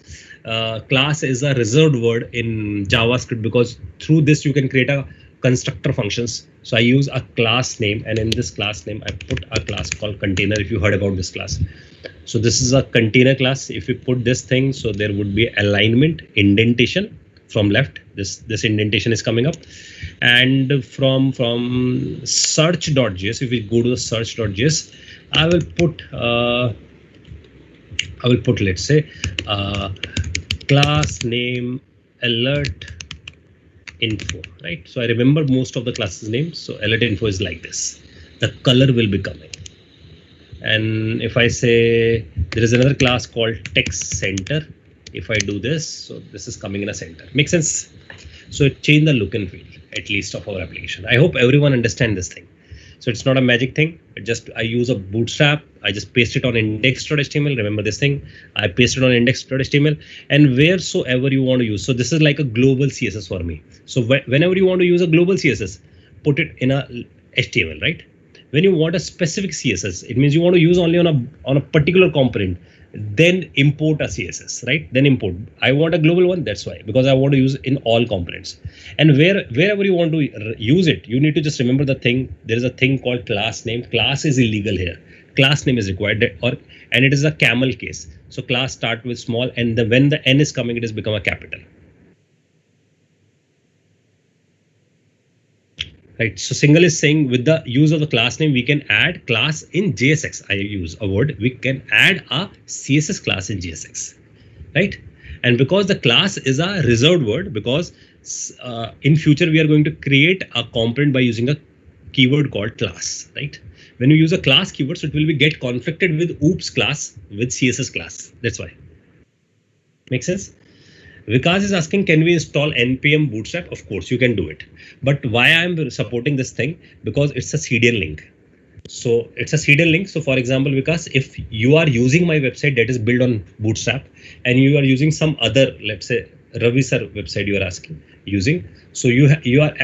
class is a reserved word in JavaScript, because through this you can create a constructor functions. So I use a class name, and in this class name, I put a class called container, if you heard about this class. So this is a container class. If you put this thing, so there would be alignment, indentation from left. This indentation is coming up. And from search.js, if we go to the search.js, I will put, let's say, class name alert info, right? So I remember most of the classes names. So alert info is like this. The color will be coming. And if I say there is another class called text center, if I do this, so this is coming in a center. Make sense? So it changed the look and feel, at least, of our application. I hope everyone understands this thing. So it's not a magic thing. I use a bootstrap. I just paste it on index.html. Remember this thing. I paste it on index.html, and wheresoever you want to use. So this is like a global CSS for me. So whenever you want to use a global CSS, put it in a HTML, right? When you want a specific CSS, it means you want to use only on a particular component, then import a CSS, right? Then import. I want a global one, that's why, because I want to use in all components. And wherever you want to use it, you need to just remember the thing. There is a thing called class name. Class is illegal here. Class name is required, and it is a camel case. So class start with small, and when the n is coming, it has become a capital. Right, so single is saying with the use of the class name, we can add class in JSX. I use a word, we can add a CSS class in JSX, right? And because the class is a reserved word, because in future we are going to create a component by using a keyword called class, right? When you use a class keyword, so it will be get conflicted with oops class with CSS class. That's why. Make sense? Vikas is asking, can we install npm bootstrap? Of course, you can do it. But why I'm supporting this thing? Because it's a CDN link. So it's a CDN link. So for example, Vikas, if you are using my website that is built on Bootstrap and you are using some other, let's say Ravi sir website you are asking using, so you are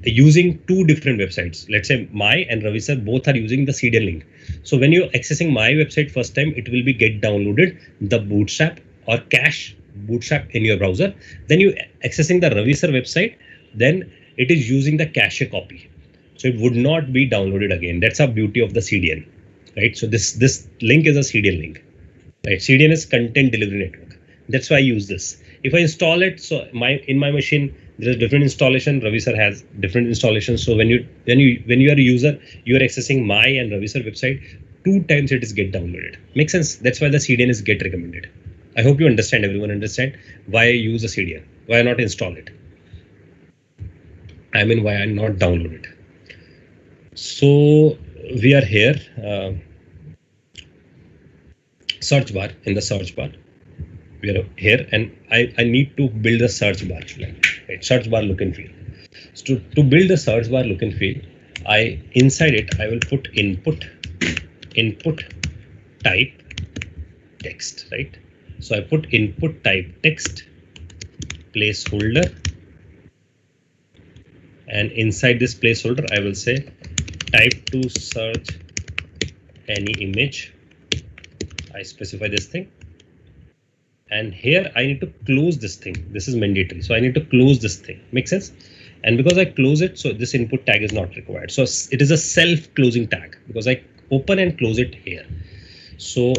using two different websites. Let's say my and Ravi sir both are using the CDN link. So when you're accessing my website first time, it will be get downloaded the Bootstrap or cache Bootstrap in your browser. Then you accessing the Ravi sir website, then it is using the cache copy. So it would not be downloaded again. That's the beauty of the CDN, right? So this link is a CDN link, right? CDN is content delivery network. That's why I use this. If I install it, so in my machine there is different installation. Ravi sir has different installations. So when you are a user, you are accessing my and Ravi sir website 2 times it is get downloaded. Makes sense? That's why the CDN is get recommended. I hope you understand. Everyone understand why I use a CDN. Why not install it? I mean, why I not download it? So we are here, search bar. In the search bar, we are here, and I need to build a search bar, right? Search bar look and feel. So to build the search bar look and feel, inside it I will put input type text, right? So I put input type text placeholder, and inside this placeholder I will say type to search any image. I specify this thing, and here I need to close this thing. This is mandatory, so I need to close this thing. Make sense? And because I close it, so this input tag is not required. So it is a self-closing tag because I open and close it here. So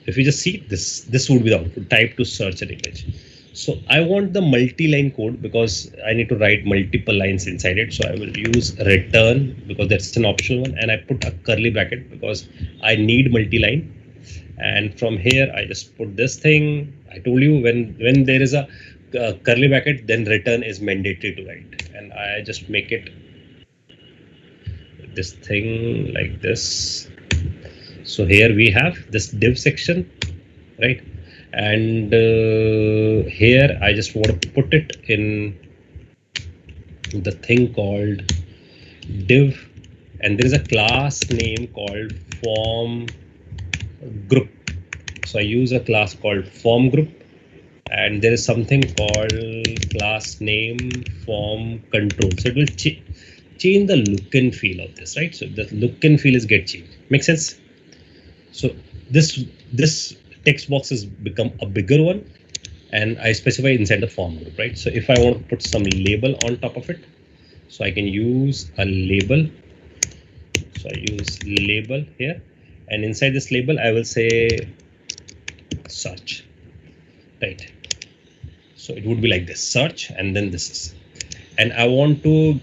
if you just see this would be the output, type to search an image. So I want the multi-line code because I need to write multiple lines inside it. So I will use return because that's an optional one, and I put a curly bracket because I need multi-line. And from here I just put this thing. I told you when there is a curly bracket, then return is mandatory to write, and I just make it this thing like this. So here we have this div section, right? And here I just want to put it in the thing called div, and there is a class name called form group. So I use a class called form group, and there is something called class name form control. So it will change the look and feel of this, right? So the look and feel is get changed. Make sense? So this text box has become a bigger one, and I specify inside the form group, right? So if I want to put some label on top of it, so I can use a label. So I use label here, and inside this label I will say search, right? So it would be like this, search, and then this is, and I want to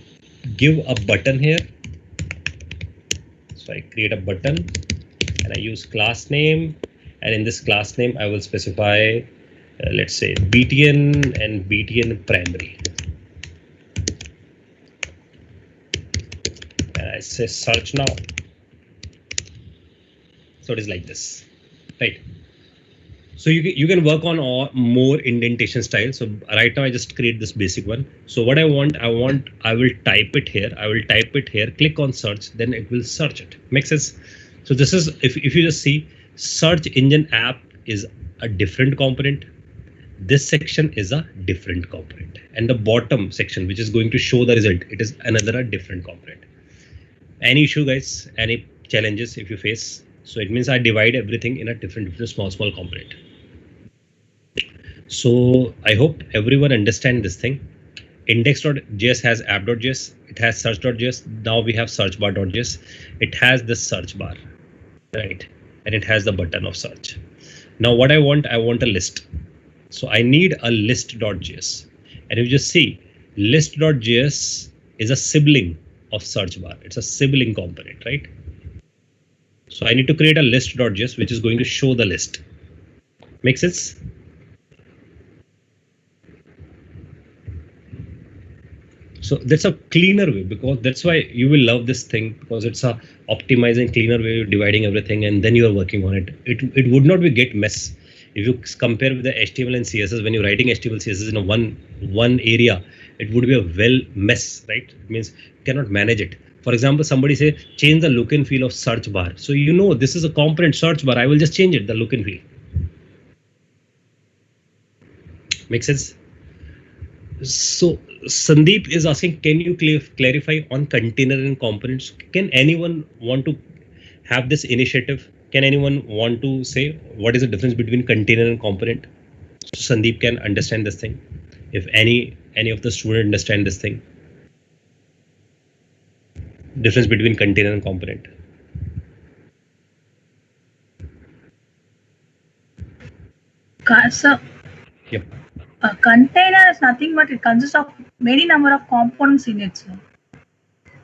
give a button here. So I create a button, and I use class name, and in this class name I will specify let's say BTN and BTN primary, and I say search now. So it is like this, right? So you can work on more indentation style. So right now I just create this basic one. So what I will type it here. I will type it here, click on search, then it will search it. Makes sense? So this is, if you just see, search engine app is a different component. This section is a different component, and the bottom section, which is going to show the result, it is another different component. Any issue, guys? Any challenges if you face? So it means I divide everything in a different small component. So I hope everyone understand this thing. Index.js has app.js, it has search.js. Now we have searchbar.js. It has this search bar, right? And it has the button of search. Now what I want a list. So I need a list.js. And if you just see, list.js is a sibling of search bar. It's a sibling component, right? So I need to create a list.js, which is going to show the list. Make sense? So So that's a cleaner way, because that's why you will love this thing, because it's a optimizing, cleaner way of dividing everything, and then you are working on it. It would not be get mess. If you compare with the HTML and CSS, when you're writing HTML, CSS in a one area, it would be a well mess, right? It means you cannot manage it. For example, somebody say change the look and feel of search bar. So you know this is a component search bar. I will just change it, the look and feel. Make sense? So Sandeep is asking, can you clarify on container and components? Can anyone want to have this initiative? Can anyone want to say what is the difference between container and component? So Sandeep can understand this thing. If any of the students understand this thing, difference between container and component. So, Yep. a container is nothing but it consists of many number of components in it.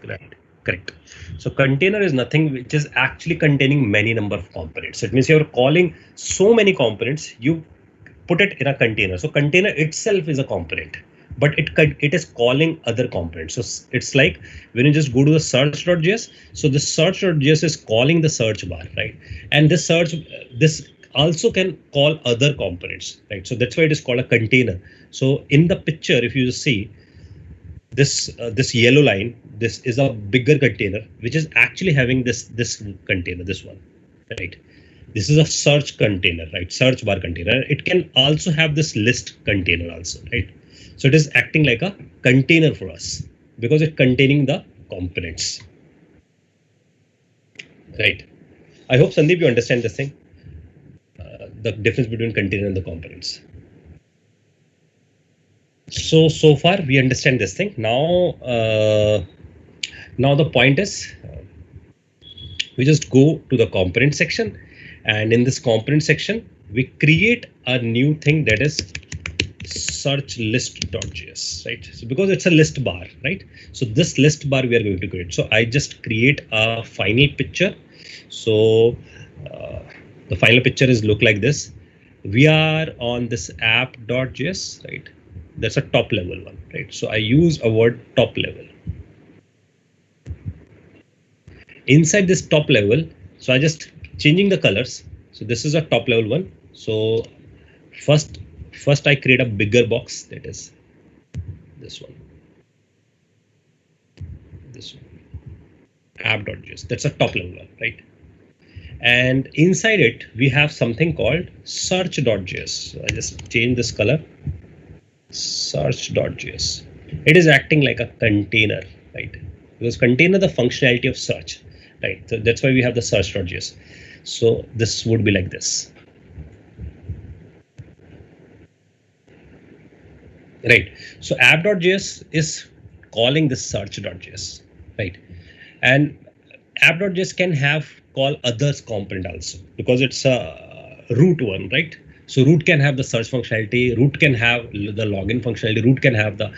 Right. Correct. So container is nothing which is actually containing many number of components. It means you're calling so many components, you put it in a container. So container itself is a component, but it is calling other components. So it's like when you just go to the search.js. So the search.js is calling the search bar, right? And this also can call other components, right? So that's why it is called a container. So in the picture, if you see this yellow line, this is a bigger container, which is actually having this container, this one, right? This is a search container, right? Search bar container. It can also have this list container also, right? So it is acting like a container for us because it's containing the components, right? I hope Sandeep you understand this thing, the difference between container and the components. So far we understand this thing. Now the point is we just go to the component section, and in this component section we create a new thing that is search list.js, right? So because it's a list bar, right? So this list bar we are going to create. So I just create a final picture. So the final picture is look like this. We are on this app.js, right? That's a top level one, right? So I use a word top level. Inside this top level, so I just changing the colors. So this is a top level one. So first I create a bigger box, that is this one. This one. App.js. That's a top level one, right? And inside it, we have something called search.js. So I just change this color. Search.js. It is acting like a container, right? Because container the functionality of search, right? So that's why we have the search.js. So this would be like this, right? So app.js is calling this search.js, right? And app.js can have call others component also because it's a root one, right? So root can have the search functionality, root can have the login functionality, root can have the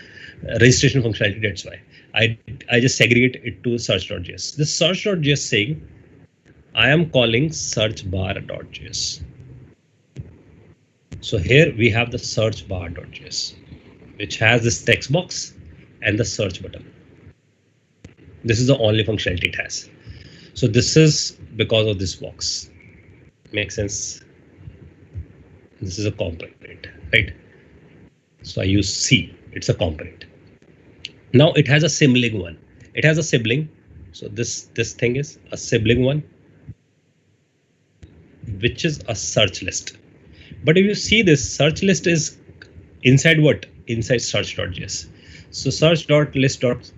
registration functionality. That's why I just segregate it to search.js. This search.js saying I am calling search bar.js. So here we have the search bar.js, which has this text box and the search button. This is the only functionality it has. So this is because of this box. Makes sense? This is a component, right? So I use C. It's a component. Now it has a sibling one. It has a sibling. So this thing is a sibling one, which is a search list. But if you see this search list is inside what? Inside search.js. So search.list.js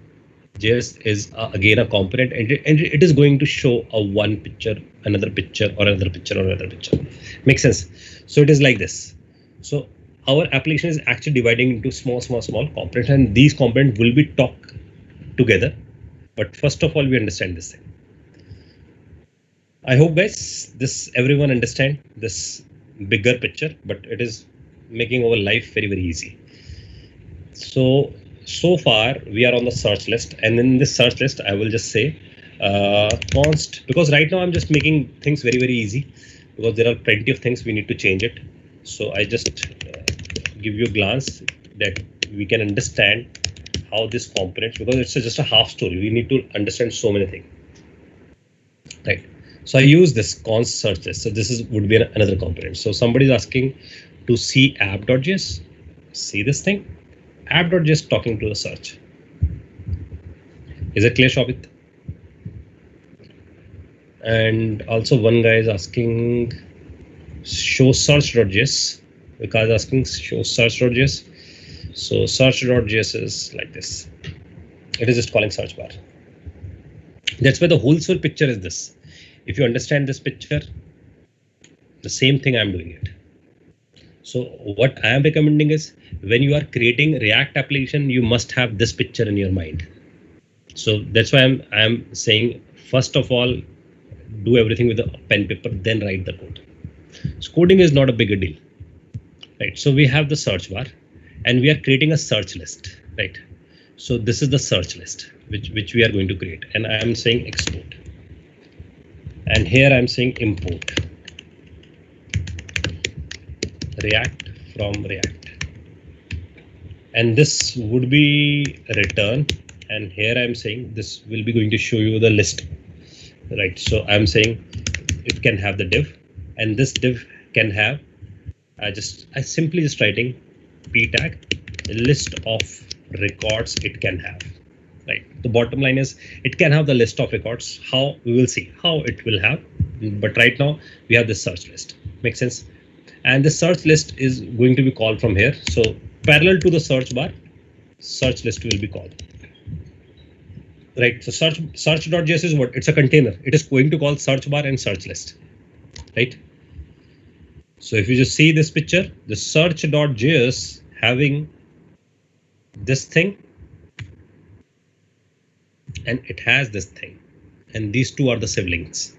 is again a component, and it is going to show a one picture, another picture, or another picture, or another picture. Makes sense? So it is like this. So our application is actually dividing into small components, and these components will be talk together. But first of all, we understand this thing. I hope guys, everyone understand this bigger picture, but it is making our life very easy. So far we are on the search list, and in this search list I will just say const, because right now I'm just making things very easy because there are plenty of things we need to change it. So I just give you a glance that we can understand how this components, because it's just a half story. We need to understand so many things, right? So I use this const search list. So this would be another component. So somebody is asking to see app.js. See this thing, app.js talking to the search. Is it clear, Shobit? And also one guy is asking show search.js. Because asking show search.js. So search.js is like this. It is just calling search bar. That's why the whole source picture is this. If you understand this picture, the same thing I'm doing it. So what I am recommending is when you are creating React application, you must have this picture in your mind. So that's why I'm saying, first of all, do everything with a pen paper, then write the code. So coding is not a big deal, right? So we have the search bar and we are creating a search list, right? So this is the search list which we are going to create, and I am saying export. And here I'm saying import React from React. And this would be return. And here I'm saying this will be going to show you the list, right? So I'm saying it can have the div, and this div can have, I simply just writing p tag, a list of records it can have, right? The bottom line is it can have the list of records. How, we will see how it will have, but right now we have this search list. Makes sense? And the search list is going to be called from here. So parallel to the search bar, search list will be called, right? So search.js is what? It's a container. It is going to call search bar and search list, right? So if you just see this picture, the search.js having this thing, and it has this thing, and these two are the siblings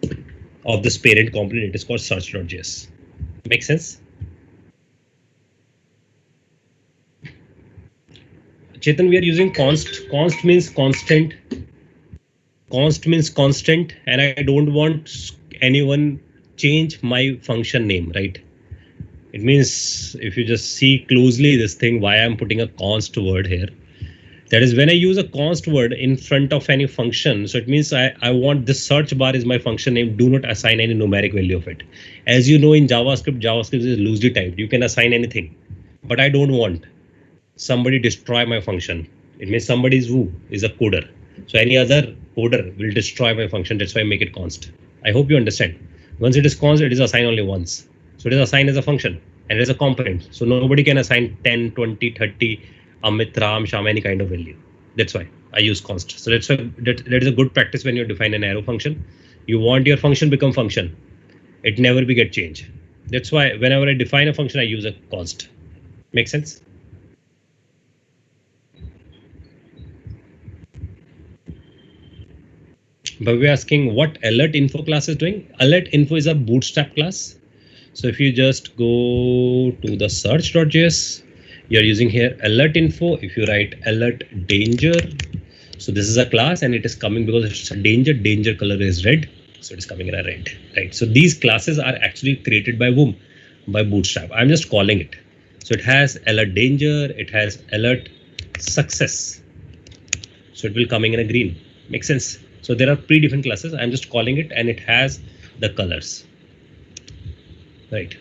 of this parent component. It is called search.js. Make sense? Chetan, we are using const. Const means constant. Const means constant, and I don't want anyone change my function name, right? It means if you just see closely this thing, why I'm putting a const word here. That is when I use a const word in front of any function. So it means I want this search bar is my function name. Do not assign any numeric value of it. As you know, in JavaScript is loosely typed. You can assign anything, but I don't want somebody destroy my function. It means somebody is a coder. So any other coder will destroy my function. That's why I make it const. I hope you understand. Once it is const, it is assigned only once. So it is assigned as a function and it is a component. So nobody can assign 10, 20, 30, Amit, Ram, Sham, any kind of value. That's why I use const. So that's why that is a good practice when you define an arrow function. You want your function become function. It never be get changed. That's why whenever I define a function, I use a const. Make sense? But we're asking what alert info class is doing. Alert info is a bootstrap class. So if you just go to the search.js, you're using here alert info. If you write alert danger, so this is a class and it is coming because it's a danger color is red. So it is coming in a red, right? So these classes are actually created by whom? By Bootstrap. I'm just calling it. So it has alert danger, it has alert success. So it will coming in a green. Makes sense? So there are three different classes. I'm just calling it and it has the colors. Right.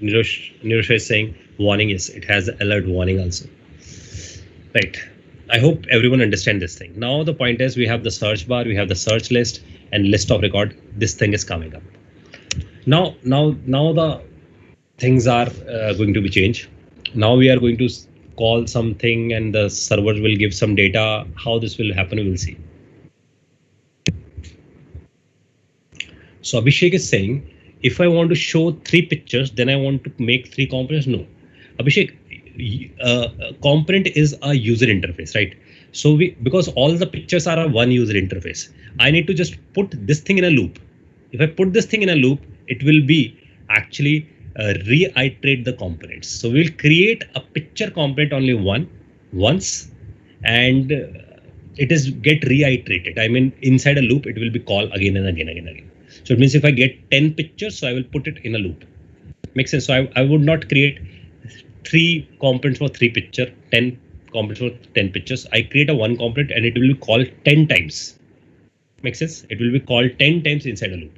Nirosh is saying warning. Yes, it has the alert warning also. Right. I hope everyone understands this thing. Now the point is we have the search bar, we have the search list and list of record. This thing is coming up. Now the things are going to be changed. Now we are going to call something and the server will give some data. How this will happen, we will see. So Abhishek is saying, if I want to show 3 pictures, then I want to make 3 components. No, Abhishek, component is a user interface, right? So because all the pictures are a one user interface, I need to just put this thing in a loop. If I put this thing in a loop, it will be actually reiterate the components. So we'll create a picture component only once, and it is get reiterated. I mean, inside a loop, it will be called again and again. So it means if I get 10 pictures, so I will put it in a loop. Makes sense? So I would not create 3 components for 3 picture, 10 components for 10 pictures. I create a one component and it will be called 10 times. Makes sense? It will be called 10 times inside a loop.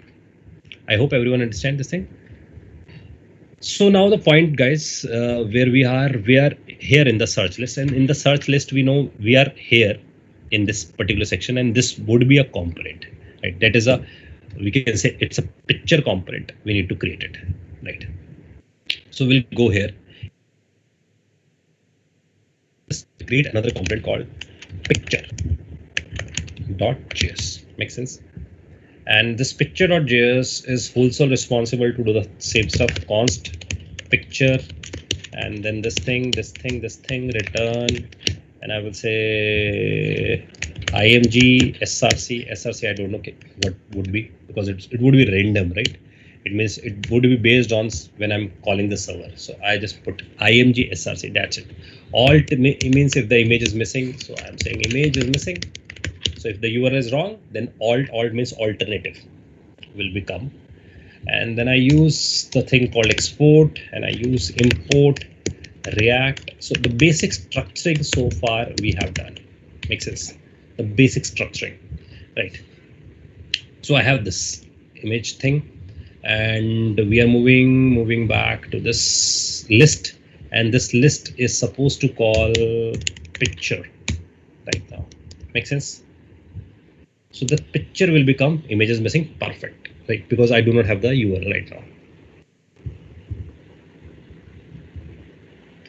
I hope everyone understand this thing. So now the point, guys, where we are here in the search list, and in the search list we know we are here in this particular section, and this would be a component, right? That is a, we can say it's a picture component. We need to create it, right? So we'll go here. Let's create another component called picture.js. Makes sense? And this picture.js is also responsible to do the same stuff, const picture, and then this thing, return, and I will say img src. I don't know what would be, because it would be random, right? It means it would be based on when I'm calling the server. So I just put img src. That's it. Alt means if the image is missing. So I'm saying image is missing. So if the URL is wrong, then alt means alternative will become. And then I use the thing called export, and I use import React. So the basic structuring so far we have done. Makes sense? The basic structuring, right? So I have this image thing, and we are moving back to this list, and this list is supposed to call picture right now. Make sense? So the picture will become image is missing. Perfect, right? Because I do not have the URL right now.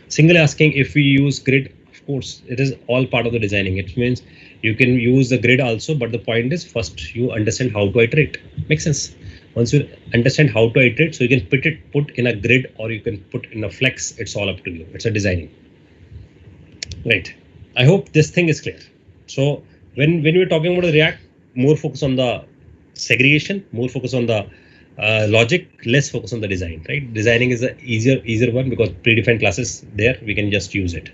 Single asking if we use grid, of course, it is all part of the designing. It means you can use the grid also, but the point is first you understand how to iterate. Makes sense? Once you understand how to iterate, so you can put in a grid or you can put in a flex. It's all up to you. It's a designing, right? I hope this thing is clear. So when we're talking about the React, more focus on the segregation, more focus on the logic, less focus on the design, right? Designing is the easier one because predefined classes there, we can just use it.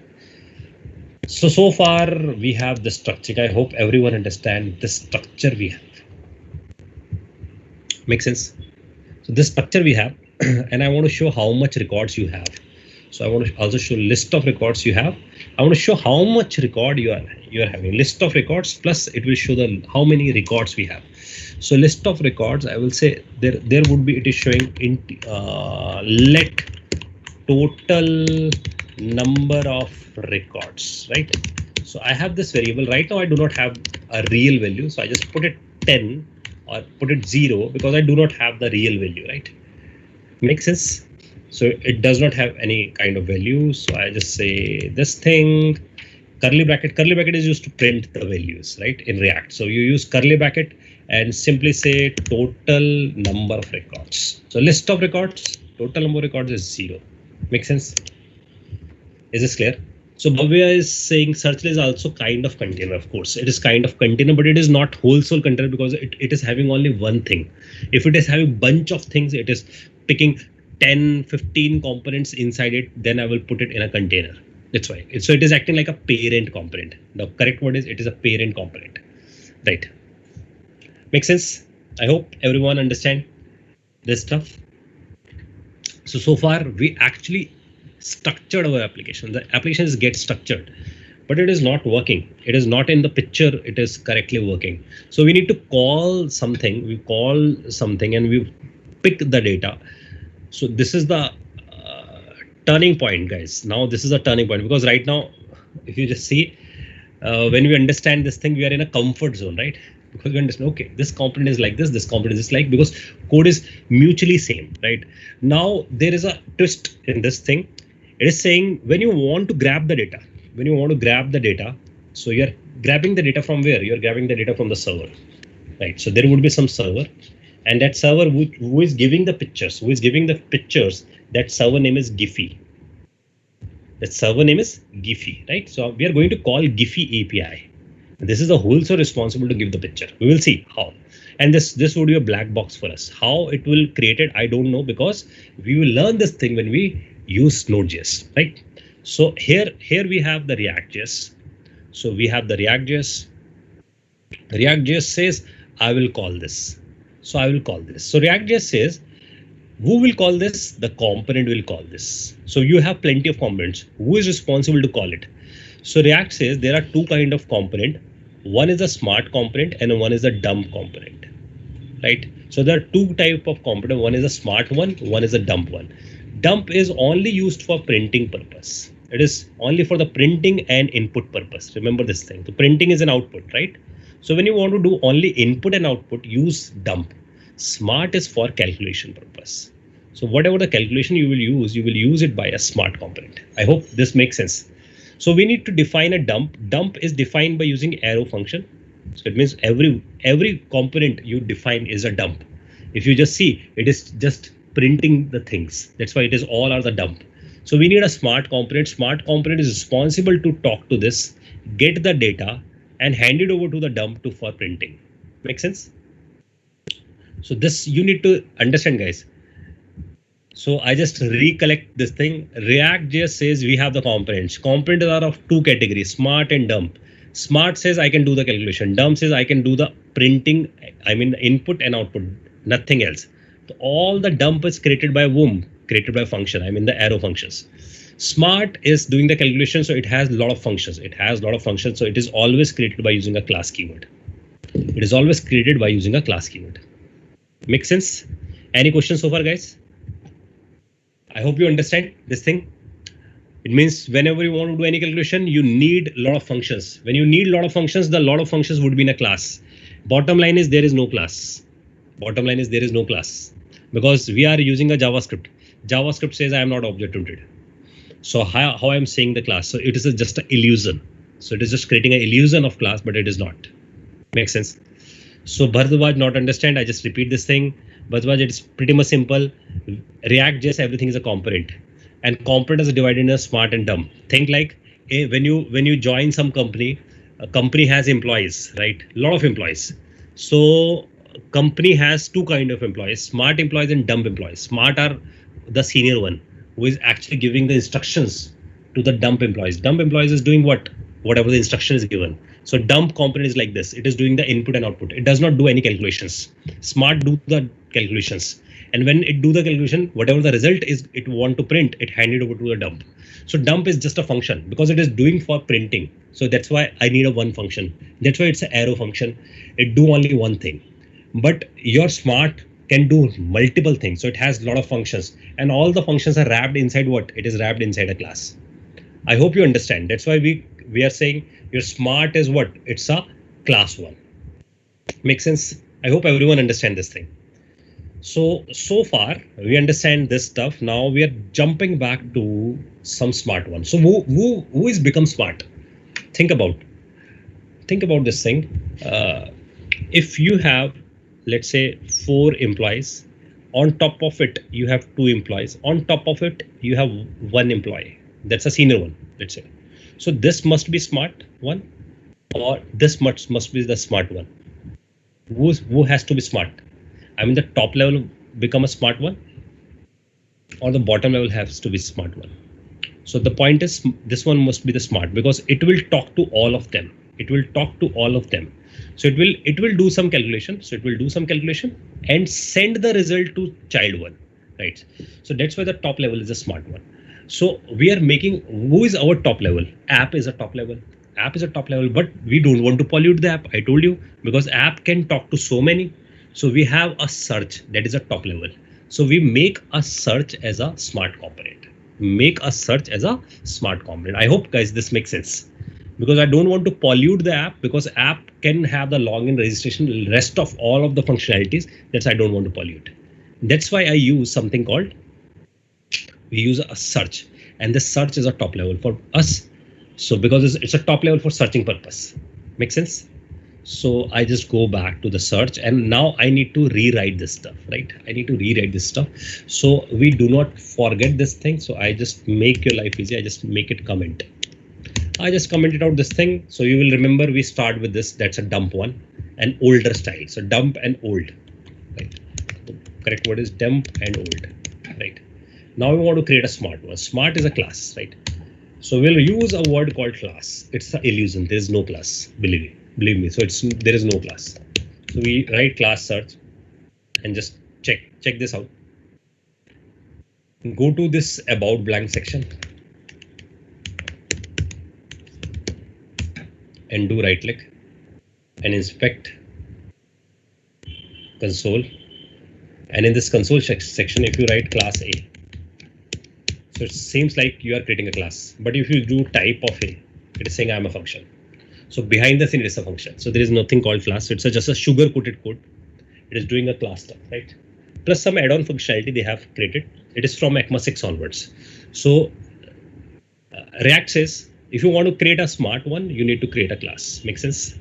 So far we have the structure. I hope everyone understand the structure we have. Make sense? So this structure we have, and I want to show how much records you have. So I want to also show list of records you have. I want to show how much record you are having. List of records plus it will show the how many records we have. So list of records, I will say there would be, it is showing let total number of records, right? So I have this variable right now. I do not have a real value, so I just put it 10 or put it 0 because I do not have the real value, right? Makes sense? So it does not have any kind of value. So I just say this thing, curly bracket. Curly bracket is used to print the values, right? In React. So you use curly bracket and simply say total number of records. So list of records, total number of records is 0. Make sense? Is this clear? So Bhavya is saying search is also kind of container. Of course, it is kind of container, but it is not wholesale container because it is having only one thing. If it is having bunch of things, it is picking 10, 15 components inside it, then I will put it in a container. That's why. So it is acting like a parent component. The correct word is it is a parent component, right? Make sense? I hope everyone understand this stuff. So far we actually structured our application. The application is get structured, but it is not working. It is not in the picture. It is correctly working. So we need to call something. We call something and we pick the data. So this is the turning point, guys. Now this is a turning point because right now, if you just see, when we understand this thing, we are in a comfort zone, right? Because we understand, okay, this component is like this component is like, because code is mutually same, right? Now there is a twist in this thing. It is saying when you want to grab the data, so you're grabbing the data from where? You're grabbing the data from the server, right? So there would be some server. And that server who is giving the pictures, that server name is Giphy. That server name is Giphy, right? So we are going to call Giphy API. This is the also responsible to give the picture. We will see how. And this would be a black box for us. How it will create it, I don't know, because we will learn this thing when we use Node.js, right? So here we have the React.js. So we have the React.js. React.js says, I will call this. So I will call this. So React.js says, who will call this? The component will call this. So you have plenty of components. Who is responsible to call it? So React says there are two kind of component. One is a smart component and one is a dumb component, right? So there are two type of component. One is a smart one is a dumb one. Dump is only used for printing purpose. It is only for the printing and input purpose. Remember this thing. The printing is an output, right? So when you want to do only input and output, use dump. Smart is for calculation purpose. So whatever the calculation you will use it by a smart component. I hope this makes sense. So we need to define a dump. Dump is defined by using arrow function. So it means every component you define is a dump. If you just see, it is just printing the things. That's why it is all are the dump. So we need a smart component. Smart component is responsible to talk to this, get the data, and hand it over to the dump for printing. Make sense? So this you need to understand, guys. So I just recollect this thing. React just says we have the components. Components are of two categories, smart and dump. Smart says I can do the calculation. Dump says I can do the printing, I mean the input and output, nothing else. So all the dump is created by whom? Created by function, I mean the arrow functions. Smart is doing the calculation, so it has a lot of functions. It has a lot of functions, so it is always created by using a class keyword. It is always created by using a class keyword. Make sense? Any questions so far, guys? I hope you understand this thing. It means whenever you want to do any calculation, you need a lot of functions. When you need a lot of functions, the lot of functions would be in a class. Bottom line is there is no class. Bottom line is there is no class because we are using a JavaScript. JavaScript says I am not object oriented. So how I am saying the class? So it is just an illusion. So it is just creating an illusion of class, but it is not. Makes sense? So Bharadwaj not understand. I just repeat this thing. Bharadwaj, it's pretty much simple. React just everything is a component. And component is divided into smart and dumb. Think like when you join some company, a company has employees, right? A lot of employees. So company has two kind of employees, smart employees and dumb employees. Smart are the senior one who is actually giving the instructions to the dumb employees. Dumb employees is doing whatever the instruction is given. So dumb component is like this. It is doing the input and output. It does not do any calculations. Smart do the calculations. And when it do the calculation, whatever the result is it want to print, it hand it over to the dump. So dump is just a function because it is doing for printing. So that's why I need a one function. That's why it's an arrow function. It do only one thing. But your smart can do multiple things. So it has a lot of functions and all the functions are wrapped inside what? It is wrapped inside a class. I hope you understand. That's why we are saying your smart is what? It's a class one. Make sense? I hope everyone understand this thing. So far we understand this stuff. Now we are jumping back to some smart one. So who is become smart? Think about this thing. If you have, let's say 4 employees, on top of it you have 2 employees, on top of it you have 1 employee. That's a senior one, let's say. So this must be smart one, or this must be the smart one. Who has to be smart? I mean the top level become a smart one, or the bottom level has to be smart one. So the point is this one must be the smart because it will talk to all of them. It will talk to all of them. So it will do some calculation. So it will do some calculation and send the result to child one, right? So that's why the top level is a smart one. So we are making, who is our top level? App is a top level. App is a top level, but we don't want to pollute the app. I told you, because app can talk to so many. So we have a search that is a top level. So we make a search as a smart component. Make a search as a smart component. I hope guys this makes sense, because I don't want to pollute the app, because app can have the login, registration, rest of all of the functionalities. That's I don't want to pollute. That's why I use something called, we use a search, and the search is a top level for us. So because it's a top level for searching purpose. Make sense? So I just go back to the search, and now I need to rewrite this stuff, right? I need to rewrite this stuff. So we do not forget this thing. So I just make your life easy. I just make it comment. I just commented out this thing. So you will remember we start with this. That's a dump one, an older style. So dump and old, right? The correct word is dump and old, right? Now we want to create a smart one. Smart is a class, right? So we'll use a word called class. It's an illusion. There is no class. Believe me. So there is no class. So we write class search and just check this out. Go to this about blank section. and do right click and inspect console. And in this console section, if you write class A, so it seems like you are creating a class. But if you do type of A, it is saying I'm a function. So behind the scene, it is a function. So there is nothing called class. So it's just a sugar-coated code. It is doing a class stuff, right? Plus some add-on functionality they have created. It is from ECMA 6 onwards. So React says, if you want to create a smart one, you need to create a class. Make sense?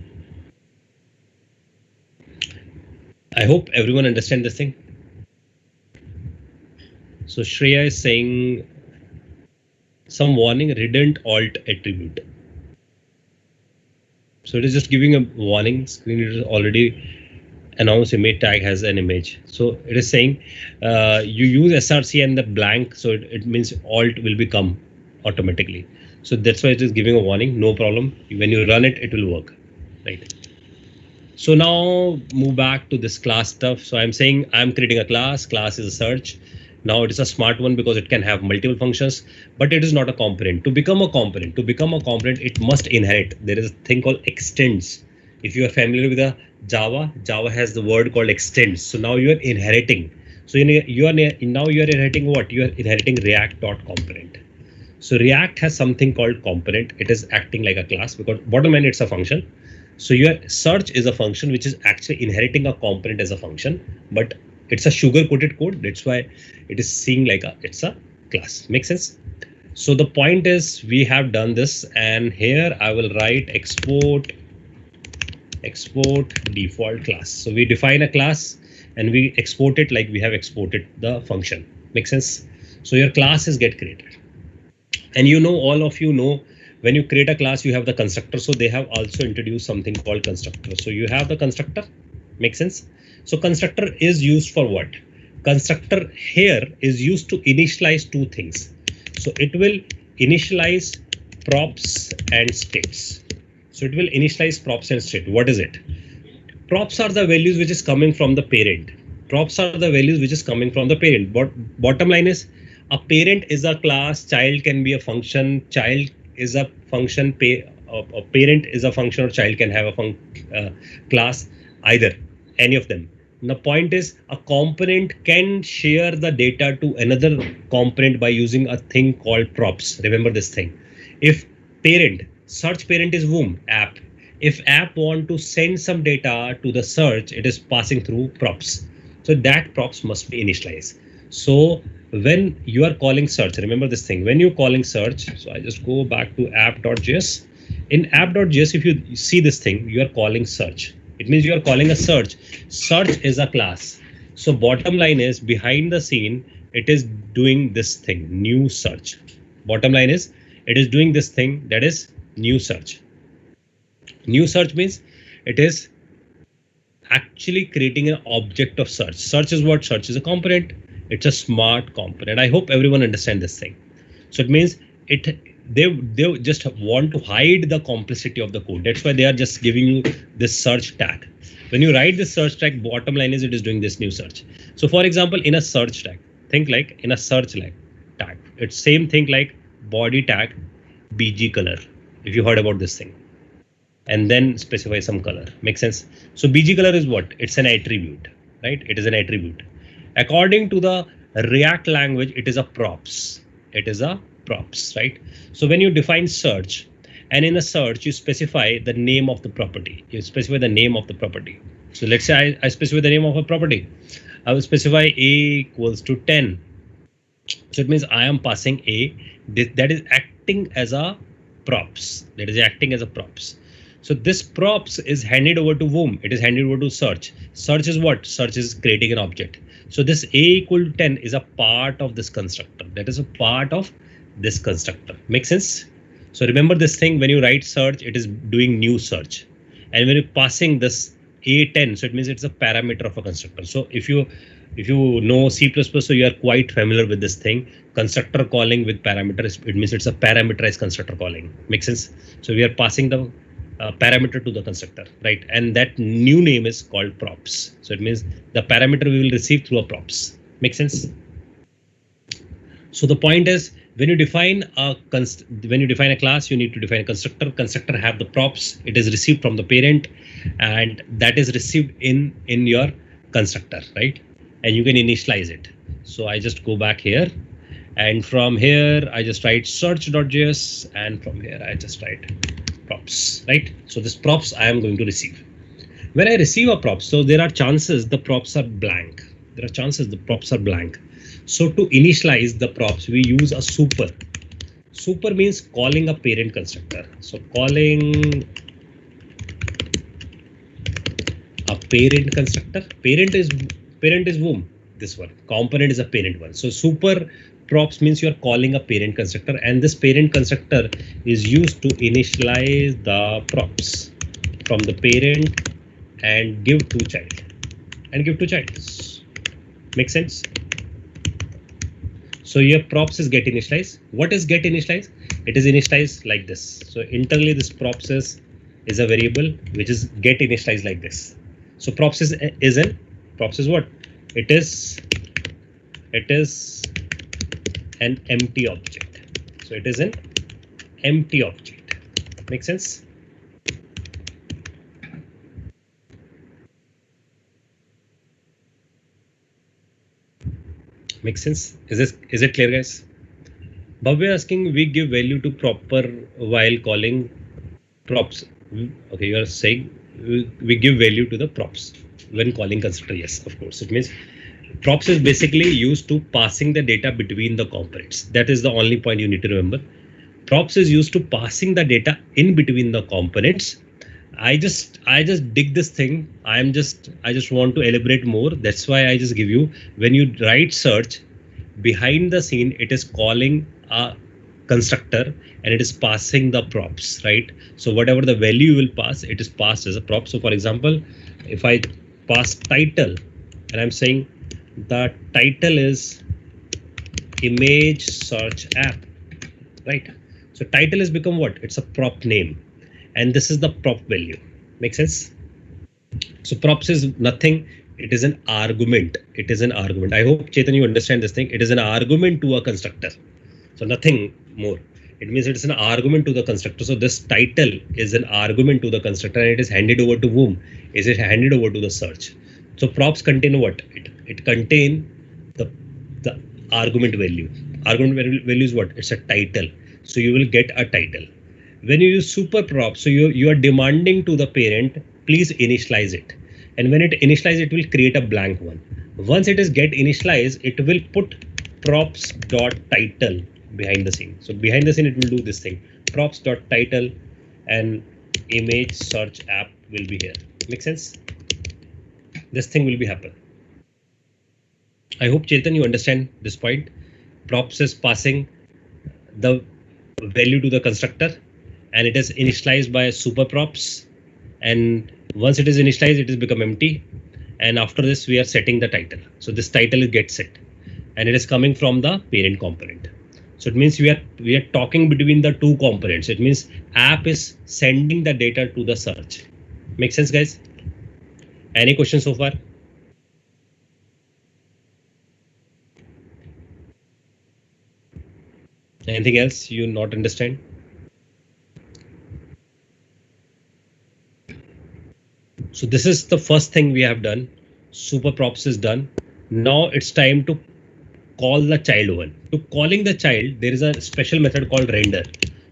I hope everyone understands this thing. So Shreya is saying some warning, redundant alt attribute. So it is just giving a warning. Screen reader already announced image tag has an image. So it is saying you use src and the blank, so it means alt will become automatically. So that's why it is giving a warning. No problem. When you run it, it will work, right? So now move back to this class stuff. So I'm saying I'm creating a class. Class is a search. Now it is a smart one because it can have multiple functions, but it is not a component. To become a component, it must inherit. There is a thing called extends. If you are familiar with the Java has the word called extends. So now you are inheriting. So you are inheriting what? You are inheriting React.component. So React has something called component. It is acting like a class because bottom line it's a function. So your search is a function which is actually inheriting a component as a function, but it's a sugar-coated code. That's why it is seeing like it's a class. Make sense? So the point is we have done this, and here I will write export default class. So we define a class and we export it like we have exported the function. Make sense? So your classes get created. And all of you know, when you create a class, you have the constructor. So they have also introduced something called constructor. So you have the constructor. Make sense? So constructor is used for what? Constructor here is used to initialize two things. So it will initialize props and states. So it will initialize props and state. What is it? Props are the values which is coming from the parent. Props are the values which is coming from the parent. But bottom line is a parent is a class, child can be a function, child is a function, a parent is a function, or child can have a class, either, any of them. The point is a component can share the data to another component by using a thing called props. Remember this thing. If parent, search parent is whom? App. If app want to send some data to the search, it is passing through props. So that props must be initialized. So when you are calling search, remember this thing, when you're calling search, so I just go back to app.js. In app.js, if you see this thing, you are calling search. It means you are calling a search. Search is a class. So bottom line is behind the scene, it is doing this thing, new search. Bottom line is it is doing this thing, that is new search. New search means it is actually creating an object of search. Search is what? Search is a component. It's a smart component. I hope everyone understands this thing. So it means they just want to hide the complexity of the code. That's why they are just giving you this search tag. When you write this search tag, bottom line is it is doing this new search. So for example, in a search tag, think like in a search tag, it's same thing like body tag, BG color, if you heard about this thing, and then specify some color. Make sense? So BG color is what? It's an attribute, right? It is an attribute. According to the React language, it is a props. It is a props, right? So when you define search, and in a search, you specify the name of the property. You specify the name of the property. So let's say I specify the name of a property. I will specify a equals to 10. So it means I am passing a, that is acting as a props. That is acting as a props. So this props is handed over to whom? It is handed over to search. Search is what? Search is creating an object. So this a equal to 10 is a part of this constructor. That is a part of this constructor. Make sense? So remember this thing, when you write search, it is doing new search. And when you're passing this a10, so it means it's a parameter of a constructor. So if you know C++, so you are quite familiar with this thing. Constructor calling with parameters, it means it's a parameterized constructor calling. Make sense? So we are passing the parameter to the constructor, right? And that new name is called props. So it means the parameter we will receive through a props. Make sense? So the point is when you define a class, you need to define a constructor. Constructor have the props. It is received from the parent, and that is received in your constructor, right? And you can initialize it. So I just go back here, and from here I just write search.js, and from here I just write props, right? So this props I am going to receive. When I receive a prop, so there are chances the props are blank. There are chances the props are blank. So to initialize the props, we use a super. Super means calling a parent constructor. So calling a parent constructor. Parent is whom? This one. Component is a parent one. So super props means you are calling a parent constructor, and this parent constructor is used to initialize the props from the parent and give to child. Make sense? So your props is get initialized. What is get initialized? It is initialized like this. So internally this props is a variable which is get initialized like this. So props is what? It is an empty object. So it is an empty object. Make sense? Make sense? Is it clear, guys? Bhavya asking, we give value to proper while calling props. Okay, you are saying we give value to the props when calling constructor. Yes, of course. It means props is basically used to passing the data between the components. That is the only point you need to remember. Props is used to passing the data in between the components. I just dig this thing. I just want to elaborate more. That's why I just give you, when you write search, behind the scene it is calling a constructor and it is passing the props, right? So whatever the value you will pass, it is passed as a prop. So for example, if I pass title and I'm saying the title is image search app, right? So title has become what? It's a prop name. And this is the prop value. Make sense? So props is nothing. It is an argument. It is an argument. I hope, Chetan, you understand this thing. It is an argument to a constructor. So nothing more. It means it is an argument to the constructor. So this title is an argument to the constructor, and it is handed over to whom? Is it handed over to the search? So props contain what? It contain the argument value. Argument value is what? It's a title. So you will get a title. When you use super prop, so you are demanding to the parent, please initialize it. And when it initializes, it will create a blank one. Once it is get initialized, it will put props.title behind the scene. So behind the scene, it will do this thing. Props.title and image search app will be here. Make sense? This thing will be happen. I hope, Chetan, you understand this point. Props is passing the value to the constructor, and it is initialized by super props. And once it is initialized, it has become empty. And after this, we are setting the title. So this title gets set, and it is coming from the parent component. So it means we are talking between the two components. It means app is sending the data to the search. Make sense, guys? Any questions so far? Anything else you not understand? So this is the first thing we have done. Super props is done. Now it's time to call the child one. To calling the child, there is a special method called render.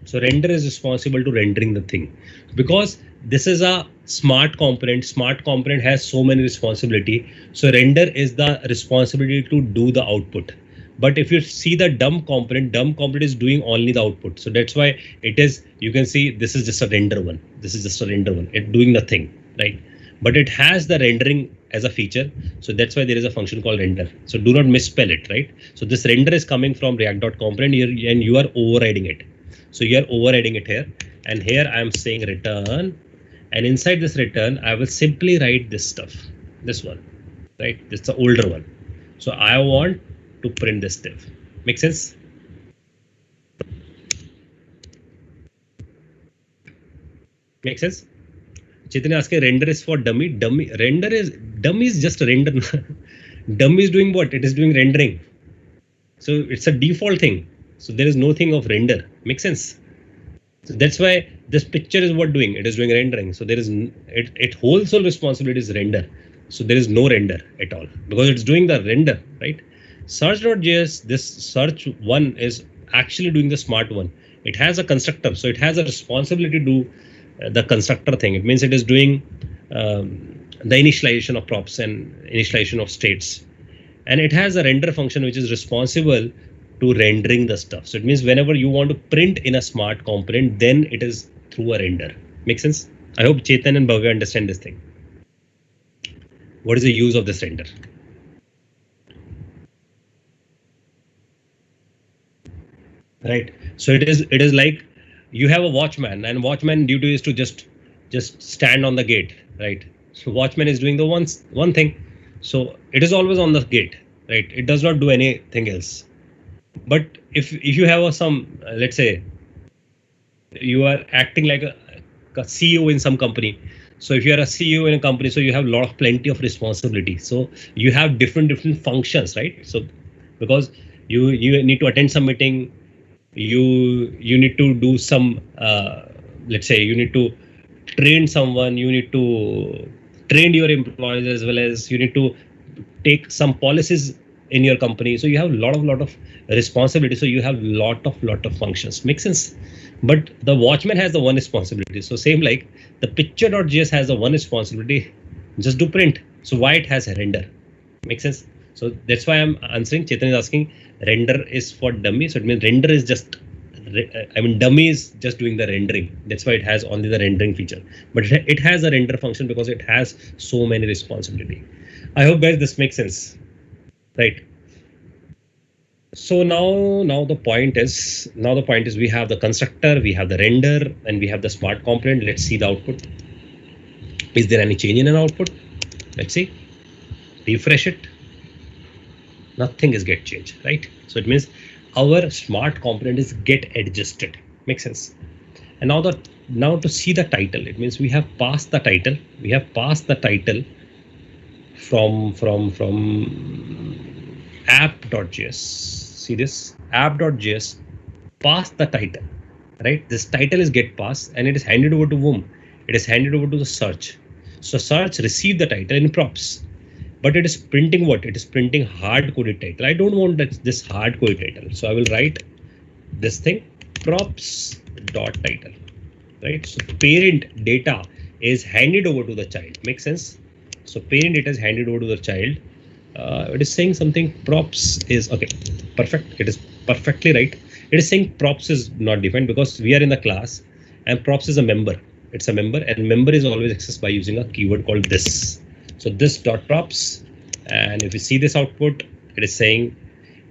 So render is responsible to rendering the thing, because this is a smart component. Smart component has so many responsibility. So render is the responsibility to do the output. But if you see the dumb component is doing only the output. So that's why it is, you can see this is just a render one. This is just a render one. It's doing nothing, right? But it has the rendering as a feature. So that's why there is a function called render. So do not misspell it, right? So this render is coming from React.component here, and you are overriding it. So you are overriding it here. And here I am saying return. And inside this return, I will simply write this stuff. This one, right? This is the older one. So I want to print this div. Make sense? Make sense? Chaitanya asking, render is for dummy. Dummy is just a render. Dummy is doing what? It is doing rendering. So it's a default thing. So there is nothing of render. Makes sense? So that's why this picture is what doing. It is doing rendering. So there is it whole sole responsibility is render. So there is no render at all because it's doing the render, right? Search.js, this search one is actually doing the smart one. It has a constructor, so it has a responsibility to do the constructor thing. It means it is doing the initialization of props and initialization of states, and it has a render function which is responsible to rendering the stuff. So it means whenever you want to print in a smart component, then it is through a render. Make sense? I hope Chetan and Bhavya understand this thing. What is the use of this render? Right. So it is like you have a watchman, and watchman duty is to just stand on the gate, right? So watchman is doing the one thing. So it is always on the gate, right? It does not do anything else. But if you have some, let's say, you are acting like a CEO in some company. So if you are a CEO in a company, so you have plenty of responsibility. So you have different functions, right? So because you need to attend some meeting, you need to do some, let's say, you need to train someone, you need to train your employees, as well as you need to take some policies in your company. So you have a lot of responsibility. So you have lot of functions. Make sense? But the watchman has the one responsibility. So same like the picture.js has the one responsibility, just do print. So why it has a render? Make sense? So that's why I'm answering. Chetan is asking, render is for dummy. So it means render is just, dummy is just doing the rendering. That's why it has only the rendering feature. But it has a render function because it has so many responsibility. I hope guys this makes sense, right? So now the point is we have the constructor, we have the render, and we have the smart component. Let's see the output. Is there any change in an output? Let's see. Refresh it. Nothing is get changed, right? So it means our smart component is get adjusted. Makes sense? And now to see the title, it means we have passed the title. We have passed the title from app.js. See this app.js passed the title, right? This title is get passed and it is handed over to whom? It is handed over to the search. So search received the title in props, but it is printing what? It is printing hard-coded title. I don't want this hard-coded title. So I will write this thing props.title, right? So parent data is handed over to the child. Make sense? So parent data is handed over to the child. It is saying something props is okay. Perfect. It is perfectly right. It is saying props is not defined because we are in the class and props is a member. It's a member and member is always accessed by using a keyword called this. So this dot props, and if you see this output, it is saying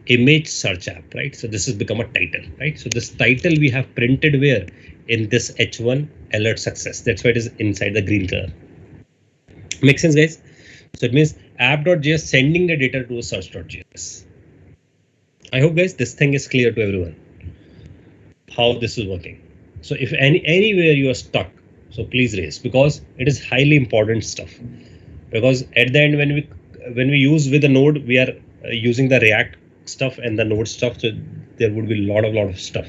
image search app, right? So this has become a title, right? So this title we have printed where? In this H1 alert success. That's why it is inside the green color. Make sense, guys? So it means app.js sending the data to a search.js. I hope guys this thing is clear to everyone how this is working. So if anywhere you are stuck, so please raise because it is highly important stuff. Because at the end when we use with the node, we are using the React stuff and the node stuff. So there would be a lot of stuff.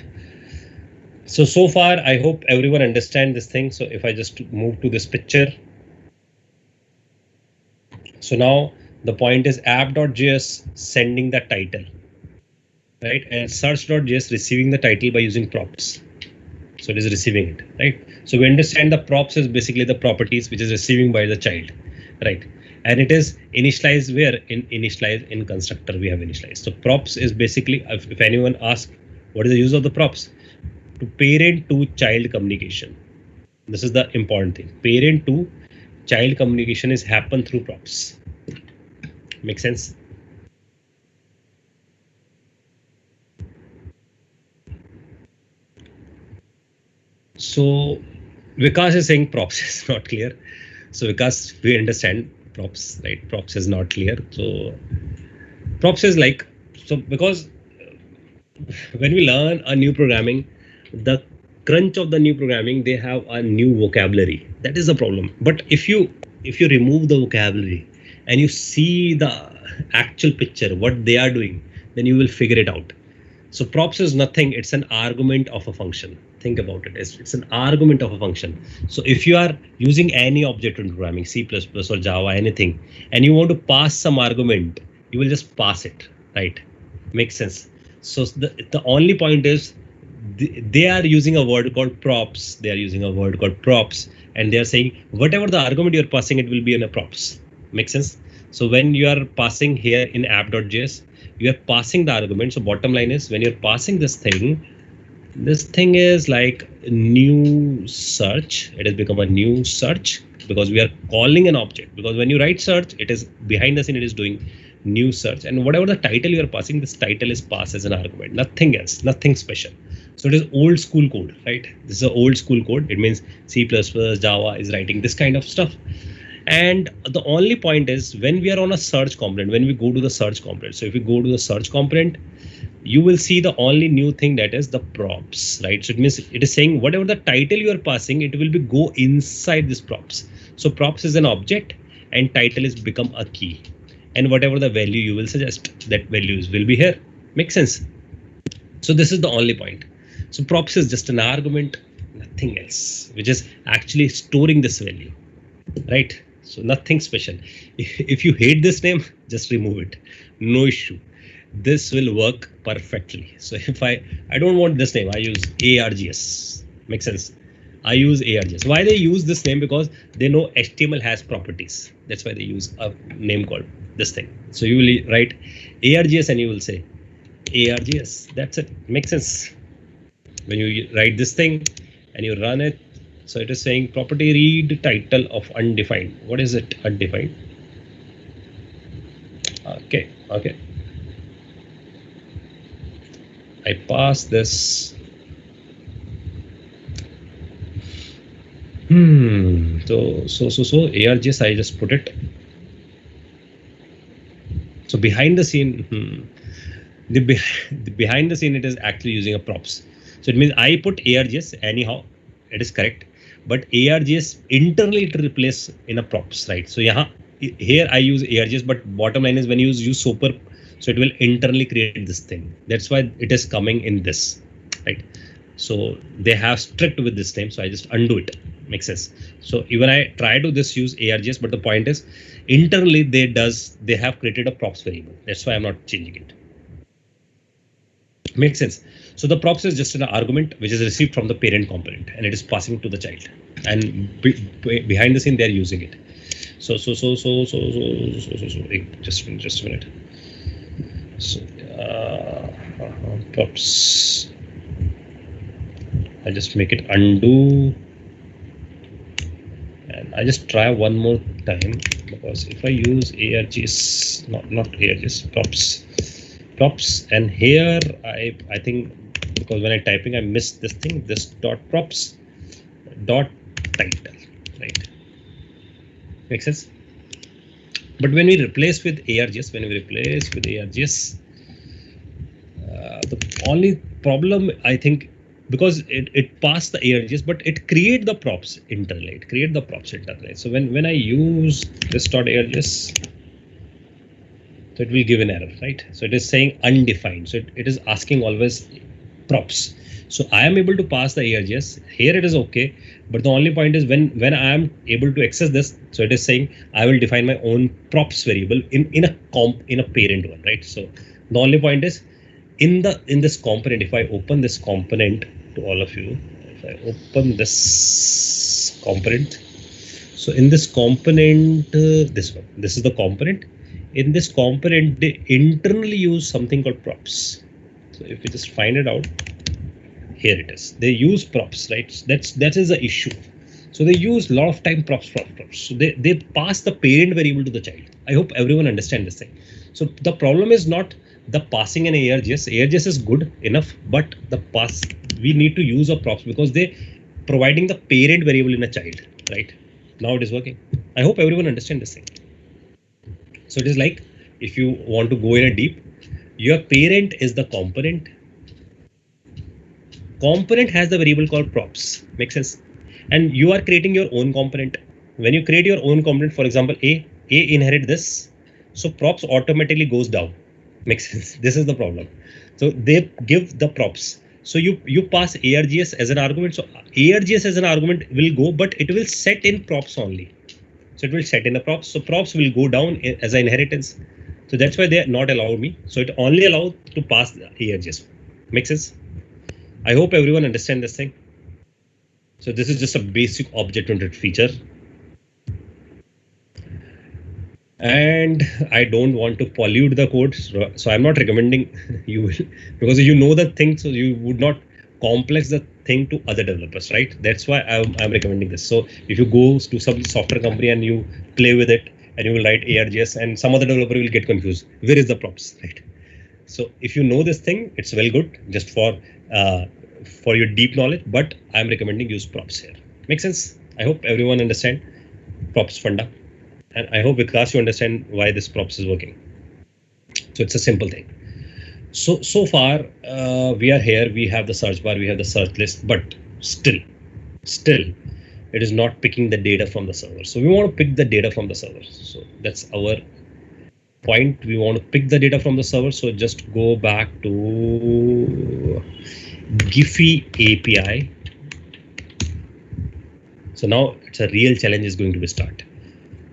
So far I hope everyone understand this thing. So if I just move to this picture. So now the point is app.js sending the title, right? And search.js receiving the title by using props. So it is receiving it, right? So we understand the props is basically the properties which is receiving by the child, right? And it is initialized where? In constructor we have initialized. So props is basically, if anyone asks what is the use of the props? To parent to child communication. This is the important thing. Parent to child communication is happen through props. Make sense? So Vikas is saying props is not clear. So Vikas, we understand props, right? Props is not clear. So props is like, so because when we learn a new programming, the crunch of the new programming, they have a new vocabulary. That is the problem. But if you remove the vocabulary and you see the actual picture, what they are doing, then you will figure it out. So props is nothing. It's an argument of a function. Think about it. It's an argument of a function. So if you are using any object in programming, C++ or Java, anything, and you want to pass some argument, you will just pass it, right? Makes sense. So the only point is they are using a word called props. They are using a word called props, and they are saying whatever the argument you're passing, it will be in a props. Makes sense. So when you are passing here in app.js, you are passing the argument. So bottom line is when you're passing this thing is like new search. It has become a new search because we are calling an object. Because when you write search, it is behind the scene, it is doing new search, and whatever the title you are passing, this title is passed as an argument, nothing else, nothing special. So it is old school code, right? This is an old school code. It means C++, Java is writing this kind of stuff. And the only point is when we are on a search component, when we go to the search component. So if we go to the search component, you will see the only new thing, that is the props, right? So it means it is saying whatever the title you are passing, it will be go inside this props. So props is an object and title is become a key. And whatever the value you will suggest, that values will be here. Makes sense? So this is the only point. So props is just an argument, nothing else, which is actually storing this value, right? So nothing special. If you hate this name, just remove it. No issue. This will work perfectly. So if I don't want this name, I use ARGS. Makes sense? I use ARGS. Why they use this name? Because they know HTML has properties. That's why they use a name called this thing. So you will write ARGS and you will say ARGS. That's it. Makes sense? When you write this thing and you run it, so it is saying property read title of undefined. What is it? Undefined. Okay. I pass this. So ARGS, I just put it. So behind the scene, the behind the scene, it is actually using a props. So it means I put ARGS anyhow, it is correct. But ARGS internally it replace in a props, right? So here I use ARGS, but bottom line is when you use super, so it will internally create this thing. That's why it is coming in this, right? So they have strict with this name, so I just undo it. Makes sense? So even I try to this use ARGS, but the point is internally they have created a props variable. That's why I'm not changing it. Makes sense? So the props is just an argument which is received from the parent component and it is passing to the child. And behind the scene, they are using it. So just a minute. So props. I just make it undo. And I just try one more time, because if I use ARGS, not ARGS, props, and here I think because when I'm typing I missed this thing, this dot props dot title, right? Makes sense? But when we replace with ARGS, the only problem, I think, because it passed the ARGS, but it create the props internally. So when I use this dot ARGS, so it will give an error, right? So it is saying undefined. So it is asking always props. So I am able to pass the ARGS. Here it is okay, but the only point is when I am able to access this, so it is saying I will define my own props variable in a parent one, right? So the only point is in this component. If I open this component to all of you, if I open this component, so in this component, this one, this is the component. In this component, they internally use something called props. So if we just find it out, here it is. They use props, right? That is the issue. So they use a lot of time props. So they pass the parent variable to the child. I hope everyone understands this thing. So the problem is not the passing an ARGS. ARGS is good enough, but we need to use a props because they providing the parent variable in a child, right? Now it is working. I hope everyone understands this thing. So it is like if you want to go in a deep, your parent is the component. Component has the variable called props. Makes sense? And you are creating your own component. When you create your own component, for example, A inherit this. So props automatically goes down. Makes sense. This is the problem. So they give the props. So you pass args as an argument. So args as an argument will go, but it will set in props only. So it will set in a props. So props will go down as an inheritance. So that's why they are not allowed me. So it only allowed to pass the args. Makes sense? I hope everyone understand this thing. So this is just a basic object-oriented feature. And I don't want to pollute the code, so I'm not recommending you will, because you know the thing, so you would not complex the thing to other developers, right? That's why I'm recommending this. So if you go to some software company and you play with it and you will write args, and some other developer will get confused, where is the props, right? So if you know this thing, it's well good just for your deep knowledge, but I'm recommending use props here. Make sense? I hope everyone understand props funda. And I hope, Vikas, you understand why this props is working. So it's a simple thing. So far, we are here. We have the search bar, we have the search list, but still, it is not picking the data from the server. So we want to pick the data from the server. So that's our point. We want to pick the data from the server. So just go back to Giphy API. So now it's a real challenge is going to be start.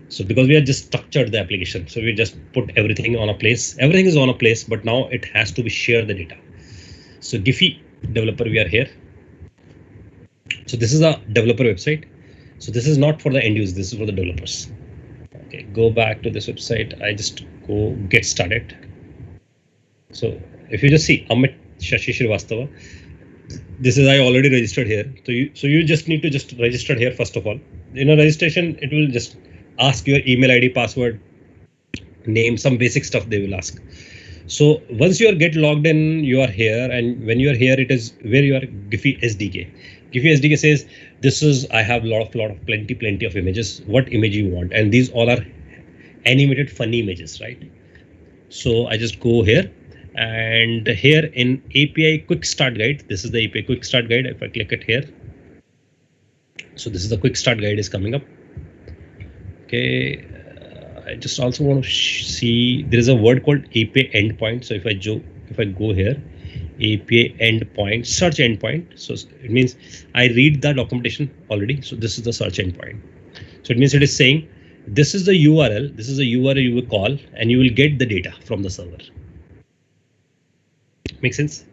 So because we have just structured the application, so we just put everything on a place. Everything is on a place, but now it has to be share the data. So Giphy developer, we are here. So this is a developer website. So this is not for the end users, this is for the developers. Okay, go back to this website. I just go get started. So if you just see Amit Shashi Srivastava, this is I already registered here. So you just need to just register here first of all. In a registration, it will just ask your email ID, password, name, some basic stuff they will ask. So once you get logged in, you are here, and when you are here, it is where you are Giphy SDK. Giphy SDK says this is I have plenty of images. What image you want? And these all are animated funny images, right? So I just go here, and here in API Quick Start Guide, this is the API Quick Start Guide. If I click it here, so this is the Quick Start Guide is coming up. Okay, I just also want to see there is a word called API Endpoint. So if I go here, API Endpoint, search endpoint. So it means I read the documentation already. So this is the search endpoint. So it means it is saying this is the URL. This is the URL you will call, and you will get the data from the server. Make sense?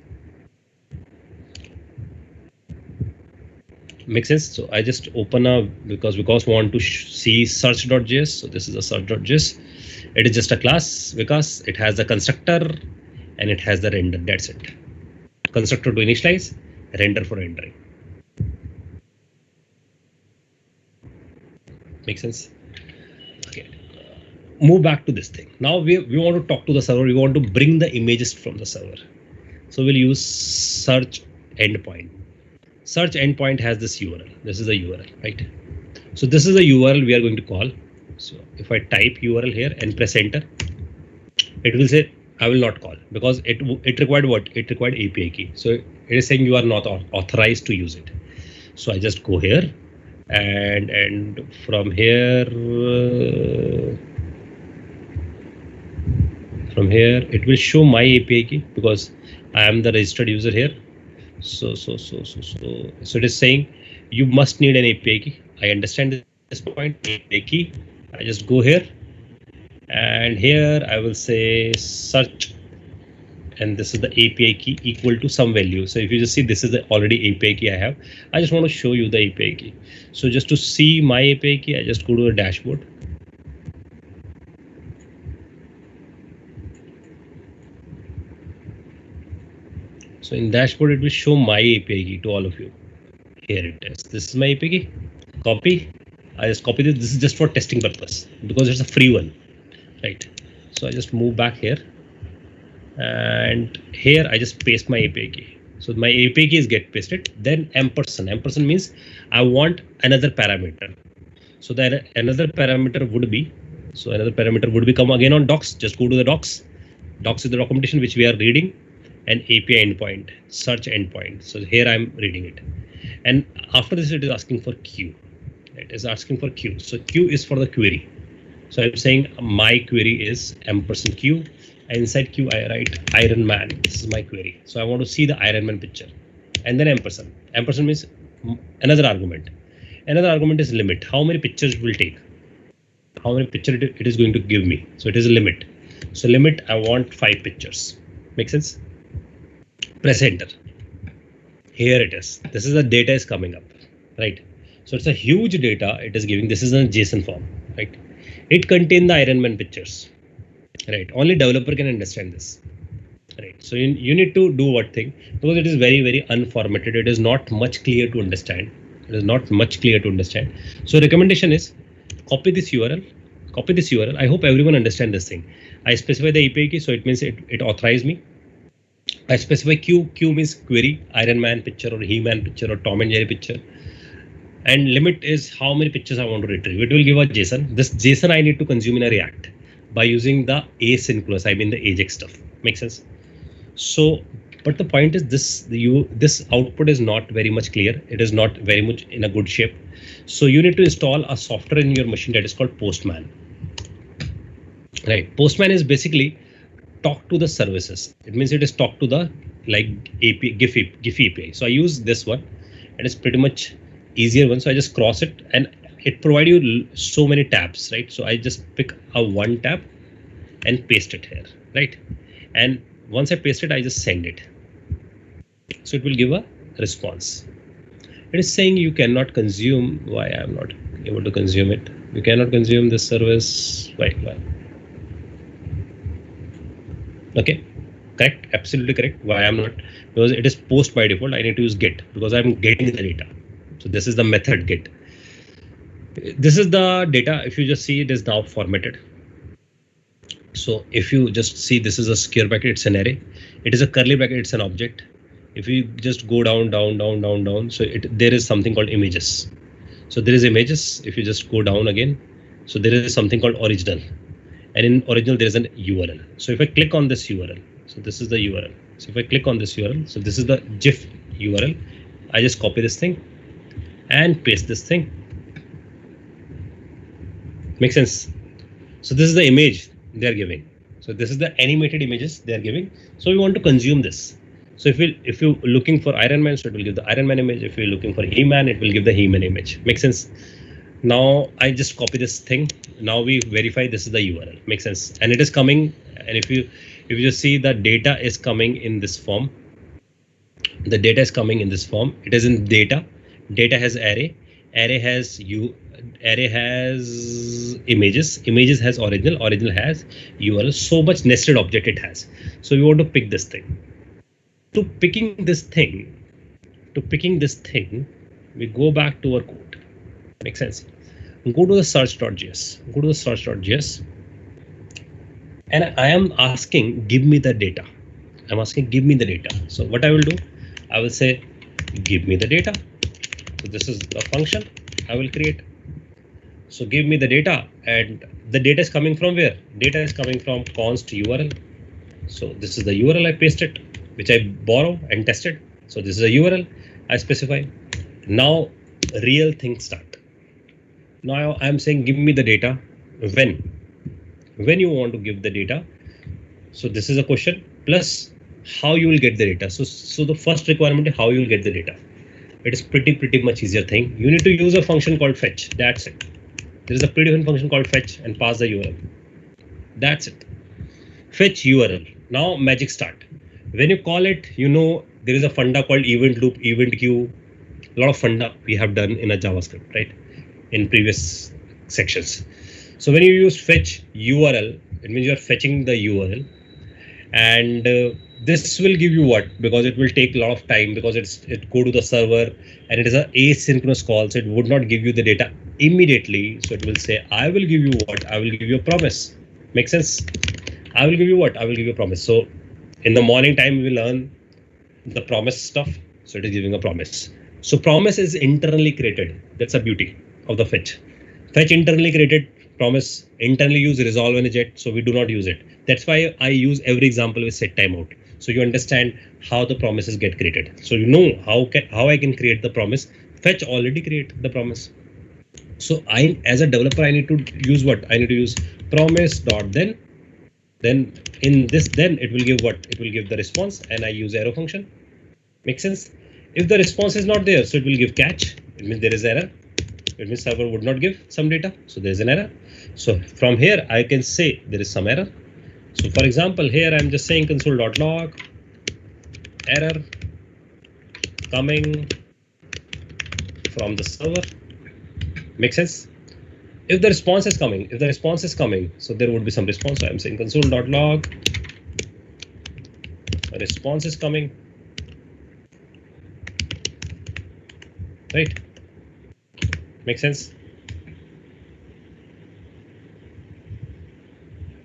Make sense? So I just open up because we want to see search.js. So this is a search.js. It is just a class because it has the constructor and it has the render. That's it. Constructor to initialize, render for rendering. Make sense? Okay. Move back to this thing. Now we want to talk to the server. We want to bring the images from the server. So we'll use search endpoint. Search endpoint has this URL. This is the URL, right? So this is the URL we are going to call. So if I type URL here and press enter, it will say I will not call because it required what? It required API key. So it is saying you are not authorized to use it. So I just go here and from here it will show my API key because I am the registered user here. So it is saying you must need an API key. I understand this point. API key. I just go here, and here I will say search, and this is the API key equal to some value. So if you just see, this is the already API key I have. I just want to show you the API key. So just to see my API key, I just go to the dashboard. So in dashboard, it will show my API key to all of you. Here it is. This is my API key. Copy. I just copy this. This is just for testing purpose because it's a free one, right? So I just move back here, and here I just paste my API key. So my API key is get pasted. Then ampersand. Ampersand means I want another parameter. So then another parameter would be. So another parameter would become again on docs. Just go to the docs. Docs is the documentation which we are reading. And API endpoint, search endpoint. So here I'm reading it. And after this, it is asking for Q. It is asking for Q. So Q is for the query. So I'm saying my query is ampersand Q. inside queue I write Iron Man. This is my query. So I want to see the Iron Man picture, and then ampersand. Ampersand means another argument. Another argument is limit. How many pictures it will take? How many pictures it is going to give me? So it is a limit. So limit, I want 5 pictures. Make sense? Press enter. Here it is. This is the data is coming up, right? So it's a huge data it is giving. This is in a JSON form, right? It contains the Iron Man pictures, right? Only developer can understand this, right? So you need to do what thing, because it is very, very unformatted. It is not much clear to understand. It is not much clear to understand. So recommendation is copy this URL. Copy this URL. I hope everyone understand this thing. I specify the API key, so it means it authorizes me. I specify Q. Q means query, Iron Man picture or He-Man picture or Tom and Jerry picture. And limit is how many pictures I want to retrieve. It will give a JSON. This JSON I need to consume in a React by using the asynchronous, I mean the AJAX stuff. Makes sense? So, but the point is this output is not very much clear. It is not very much in a good shape. So you need to install a software in your machine that is called Postman. Right? Postman is basically talk to the services. It means it is talk to the like API, GIF API. So I use this one. It is pretty much easier one. So I just cross it and it provides you so many tabs, right? So I just pick a one tab and paste it here, right? And once I paste it, I just send it. So it will give a response. It is saying you cannot consume. Why I am not able to consume it? You cannot consume this service. Why? Okay, correct, absolutely correct. Why I'm not? Because it is post by default. I need to use get because I'm getting the data. So this is the method get. This is the data. If you just see, it is now formatted. So if you just see, this is a square bracket, it's an array. It is a curly bracket, it's an object. If you just go down, so there is something called images. So there is images. If you just go down again, so there is something called original. And in original, there is an URL. So if I click on this URL, so this is the URL. So if I click on this URL, so this is the GIF URL. I just copy this thing and paste this thing. Makes sense? So this is the image they are giving. So this is the animated images they are giving. So we want to consume this. So if you're looking for Iron Man, so it will give the Iron Man image. If you're looking for He-Man, it will give the He-Man image. Makes sense? Now I just copy this thing. Now we verify this is the URL. Makes sense? And it is coming. And if you just see, the data is coming in this form. The data is coming in this form. It is in data. Data has array. Array has images. Images has original. Original has URL. So much nested object it has. So we want to pick this thing. To picking this thing, we go back to our code. Makes sense? Go to the search.js. And I am asking, give me the data. I'm asking, give me the data. So what I will do, I will say, give me the data. So this is the function I will create. So give me the data, and the data is coming from where? Data is coming from const URL. So this is the URL I pasted, which I borrow and tested. So this is a URL I specify. Now real things start. Now I'm saying give me the data when you want to give the data. So this is a question plus how you will get the data. So the first requirement is how you will get the data. It is pretty much easier thing. You need to use a function called fetch. That's it. There is a pretty different function called fetch and pass the URL. That's it. Fetch URL. Now magic start. When you call it, you know there is a funda called event loop, event queue. A lot of funda we have done in a JavaScript, right? In previous sections. So when you use fetch URL, it means you are fetching the URL, and this will give you what? Because it will take a lot of time because it go to the server and it is an asynchronous call, so it would not give you the data immediately. So it will say, I will give you what? I will give you a promise. Make sense? I will give you what? I will give you a promise. So in the morning time, we will learn the promise stuff. So it is giving a promise. So promise is internally created. That's a beauty of the fetch. Fetch internally created, promise internally use resolve and eject. So we do not use it. That's why I use every example with set timeout. So you understand how the promises get created. So you know how I can create the promise. Fetch already create the promise. So I, as a developer, I need to use what? I need to use promise dot then Then in this, then it will give what? It will give the response, and I use arrow function. Make sense? If the response is not there, so it will give catch. It means there is error. It means server would not give some data, so there is an error. So from here I can say there is some error. So for example, here I'm just saying console.log error coming from the server. Make sense? If the response is coming, so there would be some response. So I'm saying console.log response is coming, right? Make sense?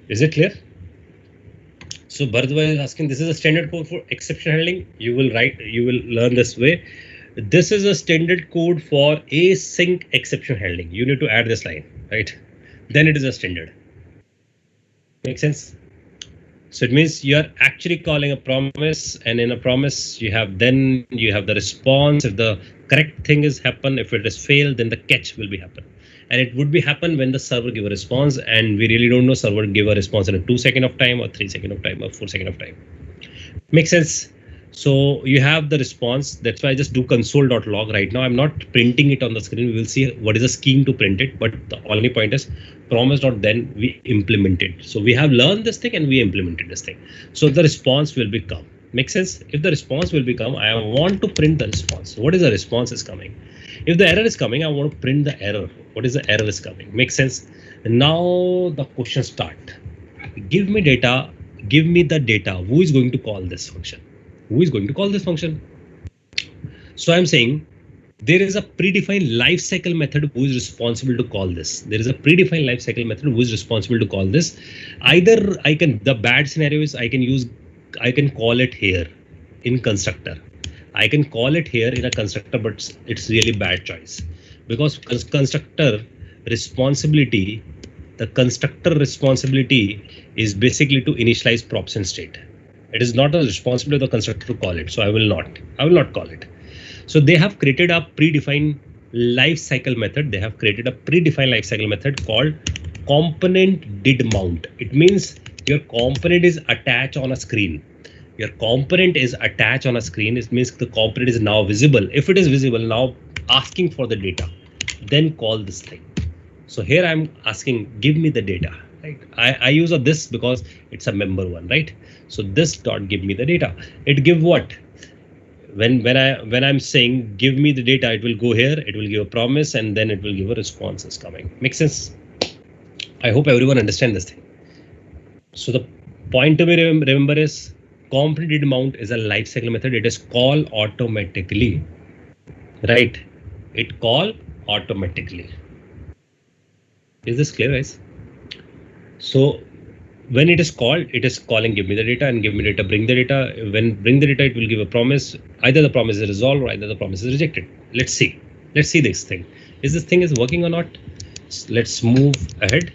Is it clear? So Bharadwaj is asking, this is a standard code for exception handling. You will learn this way. This is a standard code for async exception handling. You need to add this line, right? Then it is a standard. Make sense? So it means you are actually calling a promise, and in a promise you have the response. If the correct thing is happen, if it is failed, then the catch will be happen. And it would be happen when the server give a response, and we really don't know server give a response in a 2 second of time or 3 second of time or 4 second of time. Make sense? So you have the response. That's why I just do console.log right now. I'm not printing it on the screen. We will see what is the scheme to print it. But the only point is promise.then we implement it. So we have learned this thing and we implemented this thing. So the response will become. Make sense? If the response will become, I want to print the response. What is the response is coming? If the error is coming, I want to print the error. What is the error is coming? Make sense? Now the question start. Give me data. Give me the data. Who is going to call this function? Who is going to call this function? So I'm saying there is a predefined lifecycle method who is responsible to call this. There is a predefined lifecycle method who is responsible to call this. Either I can, the bad scenario is I can call it here in constructor. I can call it here in a constructor, but it's really bad choice because constructor responsibility, the constructor responsibility is basically to initialize props and state. It is not the responsibility of the constructor to call it. So I will not call it. So they have created a predefined lifecycle method. They have created a predefined lifecycle method called component did mount. It means your component is attached on a screen. Your component is attached on a screen. It means the component is now visible. If it is visible, now asking for the data, then call this thing. So here I'm asking, give me the data. Right? I use a this because it's a member one, right? So this dot give me the data. It give what? When I'm saying give me the data, it will go here, it will give a promise, and then it will give a response is coming. Make sense? I hope everyone understand this thing. So the point to be remember is component did mount is a lifecycle method. It is called automatically, right? It call automatically. Is this clear, guys? So when it is called, it is calling give me the data and give me data, bring the data. When bring the data, it will give a promise. Either the promise is resolved or either the promise is rejected. Let's see this thing. Is this thing is working or not? Let's move ahead.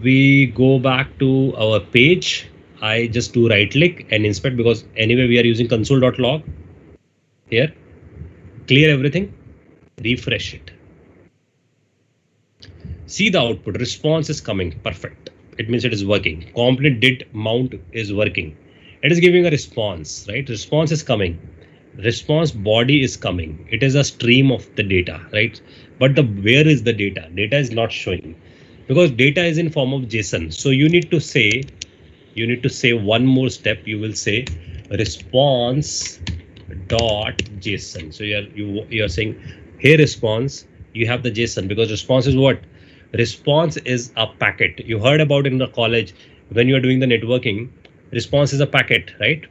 We go back to our page. I just do right click and inspect because anyway we are using console.log here. Clear everything. Refresh it. See the output, response is coming, perfect. It means it is working. Component did mount is working. It is giving a response, right? Response is coming. Response body is coming. It is a stream of the data, right? But where is the data? Data is not showing because data is in form of JSON. So you need to say one more step. You will say response dot JSON. So you are saying here response. You have the JSON because response is what? Response is a packet. You heard about in the college when you are doing the networking, response is a packet, right?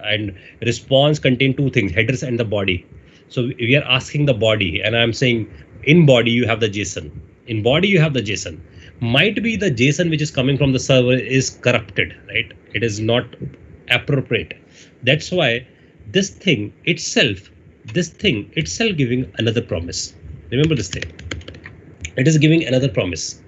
And response contain two things, headers and the body. So we are asking the body and I'm saying in body you have the JSON. In body you have the JSON. Might be the JSON which is coming from the server is corrupted, right? It is not appropriate. That's why this thing itself giving another promise. Remember this thing. It is giving another promise,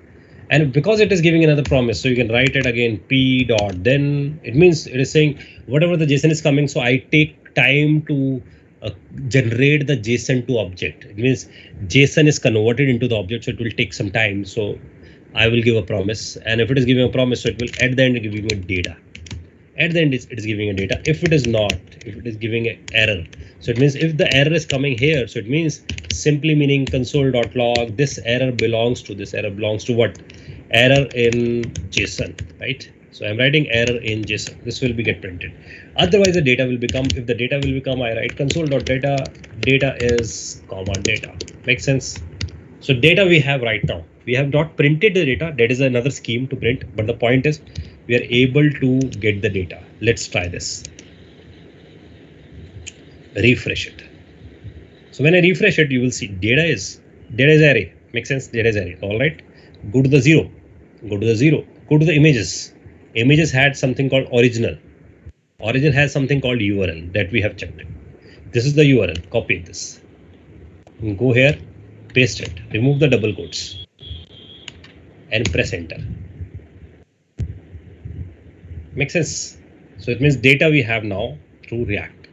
and because it is giving another promise, so you can write it again p dot then. It means it is saying whatever the JSON is coming, so I take time to generate the JSON to object. It means JSON is converted into the object, so it will take some time. So I will give a promise, and if it is giving a promise, so it will at the end give you a data. At the end, it is giving a data. If it is not, if it is giving an error, so it means if the error is coming here, so it means simply meaning console.log, this error belongs to this error belongs to what? Error in JSON, right? So I'm writing error in JSON. This will be get printed. Otherwise, the data will become, if the data will become, I write console.data, data is comma data. Makes sense? So data we have right now. We have not printed the data. That is another scheme to print. But the point is, we are able to get the data. Let's try this. Refresh it. So when I refresh it, you will see data is array. Makes sense? Data is array. All right. Go to the 0. Go to the 0. Go to the images. Images had something called original. Origin has something called URL that we have checked. This is the URL. Copy this. Go here. Paste it. Remove the double quotes. And press enter. Makes sense? So it means data we have now through React.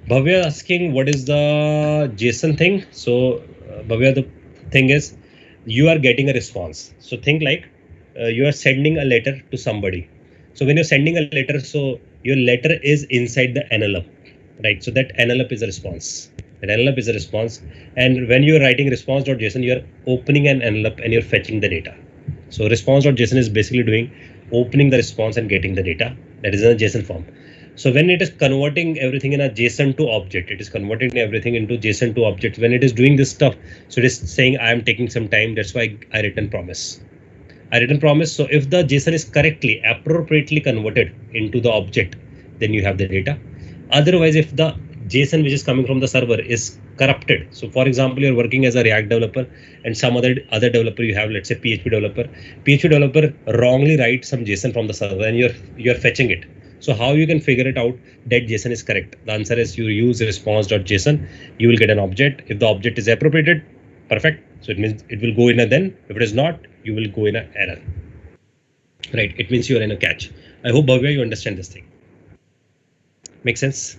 Bhavya asking what is the JSON thing. So Bhavya, the thing is you are getting a response. So think like you are sending a letter to somebody. So when you're sending a letter, so your letter is inside the envelope, right? So that envelope is a response. That envelope is a response. And when you're writing response.json, you're opening an envelope and you're fetching the data. So response.json is basically doing opening the response and getting the data that is in a JSON form. So when it is converting everything in a JSON to object, it is converting everything into JSON to object. When it is doing this stuff, so it is saying I am taking some time. That's why I return promise. I return promise. So if the JSON is correctly, appropriately converted into the object, then you have the data. Otherwise, if the JSON which is coming from the server is corrupted. So for example, you're working as a React developer and some other developer you have, let's say PHP developer. PHP developer wrongly writes some JSON from the server and you're fetching it. So how you can figure it out that JSON is correct? The answer is you use response.json. You will get an object. If the object is appropriated, perfect. So it means it will go in a then. If it is not, you will go in an error. Right? It means you are in a catch. I hope Bhavya, you understand this thing. Make sense?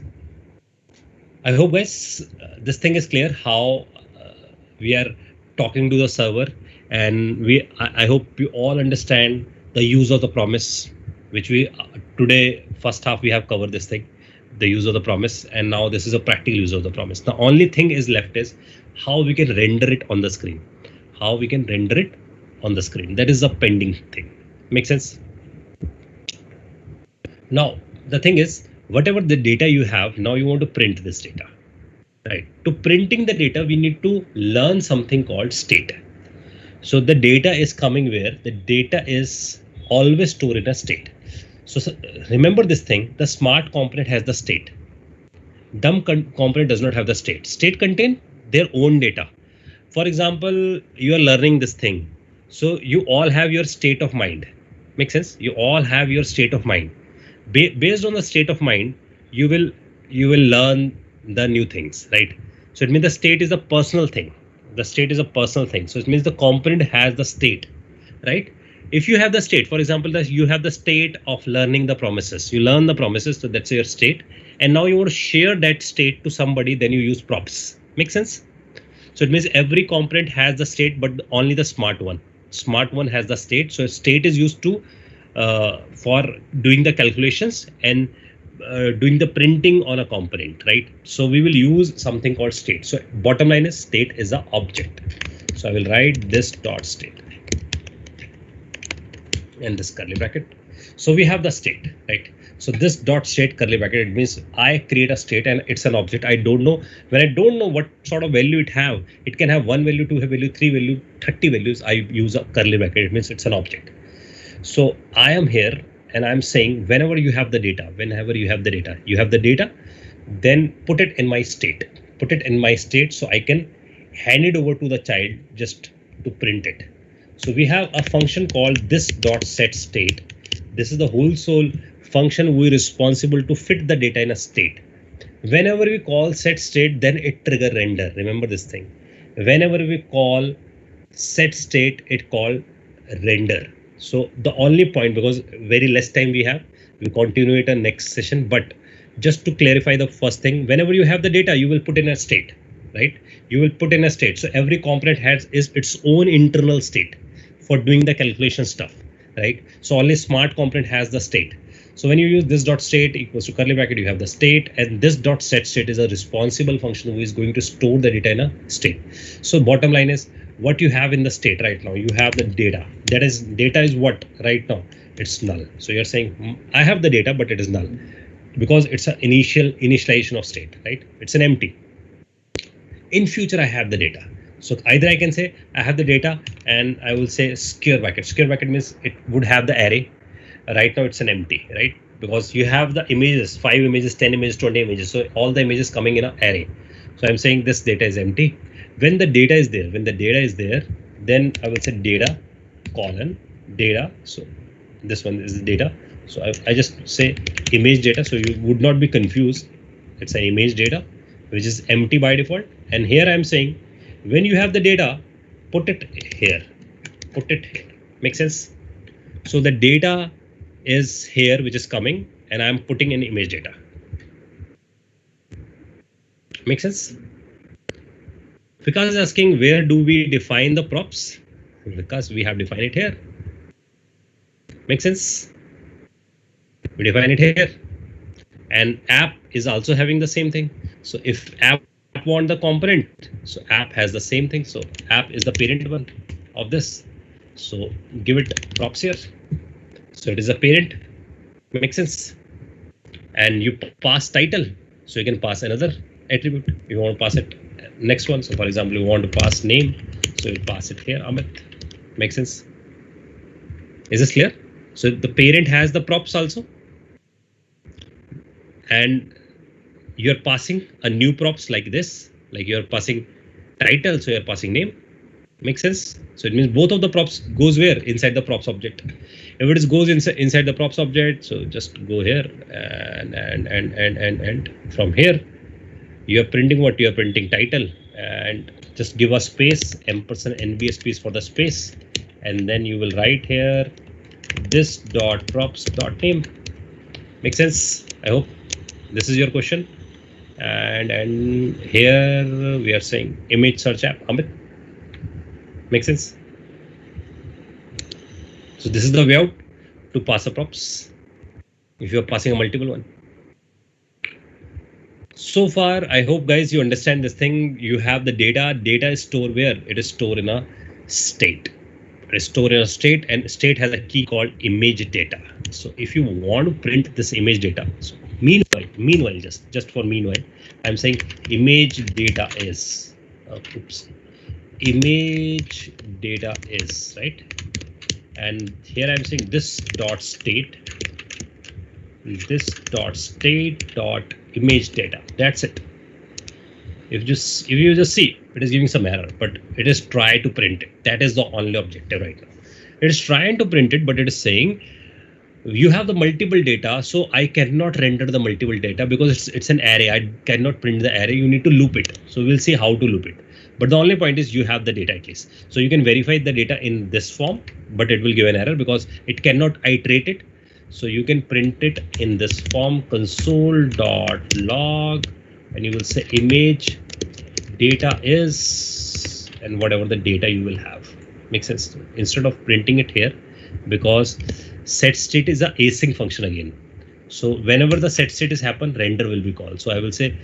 I hope guys, this thing is clear how we are talking to the server, and I hope you all understand the use of the promise, which we today first half we have covered this thing, the use of the promise, and now this is a practical use of the promise. The only thing is left is how we can render it on the screen. How we can render it on the screen. That is a pending thing. Make sense? Now the thing is, whatever the data you have, now you want to print this data, right? To printing the data, we need to learn something called state. So the data is coming where? The data is always stored in a state. So remember this thing, the smart component has the state. Dumb component does not have the state. State contain their own data. For example, you are learning this thing. So you all have your state of mind. Make sense? You all have your state of mind. Based on the state of mind, you will learn the new things, right? So it means the state is a personal thing. The state is a personal thing. So it means the component has the state, right? If you have the state, for example, that you have the state of learning the promises. You learn the promises, so that's your state. And now you want to share that state to somebody, then you use props. Make sense? So it means every component has the state, but only the smart one. Smart one has the state. So state is used to for doing the calculations and doing the printing on a component, right? So we will use something called state. So bottom line is state is an object. So I will write this dot state and this curly bracket. So we have the state, right? So this dot state curly bracket, it means I create a state and it's an object. I don't know, when I don't know what sort of value it have, it can have 1 value, 2 value, 3 value, 30 values. I use a curly bracket. It means it's an object. So I am here and I'm saying whenever you have the data, you have the data, then put it in my state. Put it in my state so I can hand it over to the child just to print it. So we have a function called this dot set state. This is the whole soul function we're responsible to fit the data in a state. Whenever we call set state, then it trigger render. Remember this thing. Whenever we call set state, it call render. So the only point, because very less time we have, we'll continue it in next session. But just to clarify the first thing, whenever you have the data, you will put in a state, right? You will put in a state. So every component has its own internal state. for doing the calculation stuff, right? So only smart component has the state. So when you use this dot state equals to curly bracket, you have the state, and this dot set state is a responsible function who is going to store the data in a state. So bottom line is what you have in the state right now. You have the data. That is, data is what right now? It's null. So you're saying I have the data, but it is null because it's an initialization of state, right? It's an empty. In future, I have the data. So either I can say I have the data and I will say square bracket. Square bracket means it would have the array. Right now it's an empty, right? Because you have the images, 5 images, 10 images, 20 images. So all the images coming in an array. So I'm saying this data is empty. When the data is there, then I will say data colon data. So this one is the data. So I just say image data. So you would not be confused. It's an image data, which is empty by default. And here I'm saying when you have the data, put it here. Put it here. Make sense? So the data is here, which is coming, and I'm putting in image data. Make sense? Because is asking where do we define the props? Because we have defined it here. Make sense? We define it here. And app is also having the same thing. So if app want the component, so app has the same thing. So app is the parent one of this. So give it props here. So it is a parent. Makes sense? And you pass title. So you can pass another attribute. You want to pass it next one. So for example, you want to pass name. So you pass it here, Amit. Makes sense? Is this clear? So the parent has the props also. And you're passing a new props like this, like you're passing title, so you're passing name. Makes sense? So it means both of the props goes where? Inside the props object. If it goes inside the props object, so just go here and from here, you're printing what? You're printing title, and just give a space, ampersand NV space for the space, and then you will write here this dot props dot name. Make sense? I hope this is your question. And here we are saying image search app. Amit, make sense? So this is the way out to pass a props if you're passing a multiple one. So far, I hope guys you understand this thing. You have the data. Data is stored where? It is stored in a state. It is stored in a state, and state has a key called image data. So if you want to print this image data, so meanwhile, just for meanwhile, I'm saying image data is, image data is, right? And here I'm saying this dot state dot image data. That's it. If you just see, it is giving some error, but it is try to print it. That is the only objective right now. It is trying to print it, but it is saying you have the multiple data, so I cannot render the multiple data because it's an array. I cannot print the array. You need to loop it. So we'll see how to loop it. But the only point is you have the data at least. So you can verify the data in this form, but it will give an error because it cannot iterate it. So you can print it in this form, console.log, and you will say image data is, and whatever the data you will have. Makes sense? Instead of printing it here, because set state is a async function again. So whenever the set state is happen, render will be called. So I will say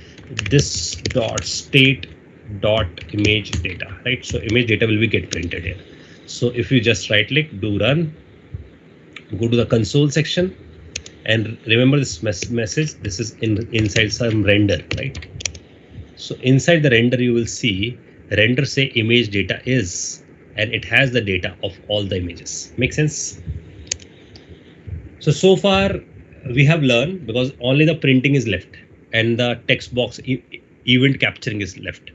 this dot state dot image data, right? So image data will be get printed here. So if you just right click, do run, go to the console section, and remember this message. This is inside some render, right? So inside the render, you will see render say image data is, and it has the data of all the images. Make sense? So far we have learned because only the printing is left and the text box event capturing is left.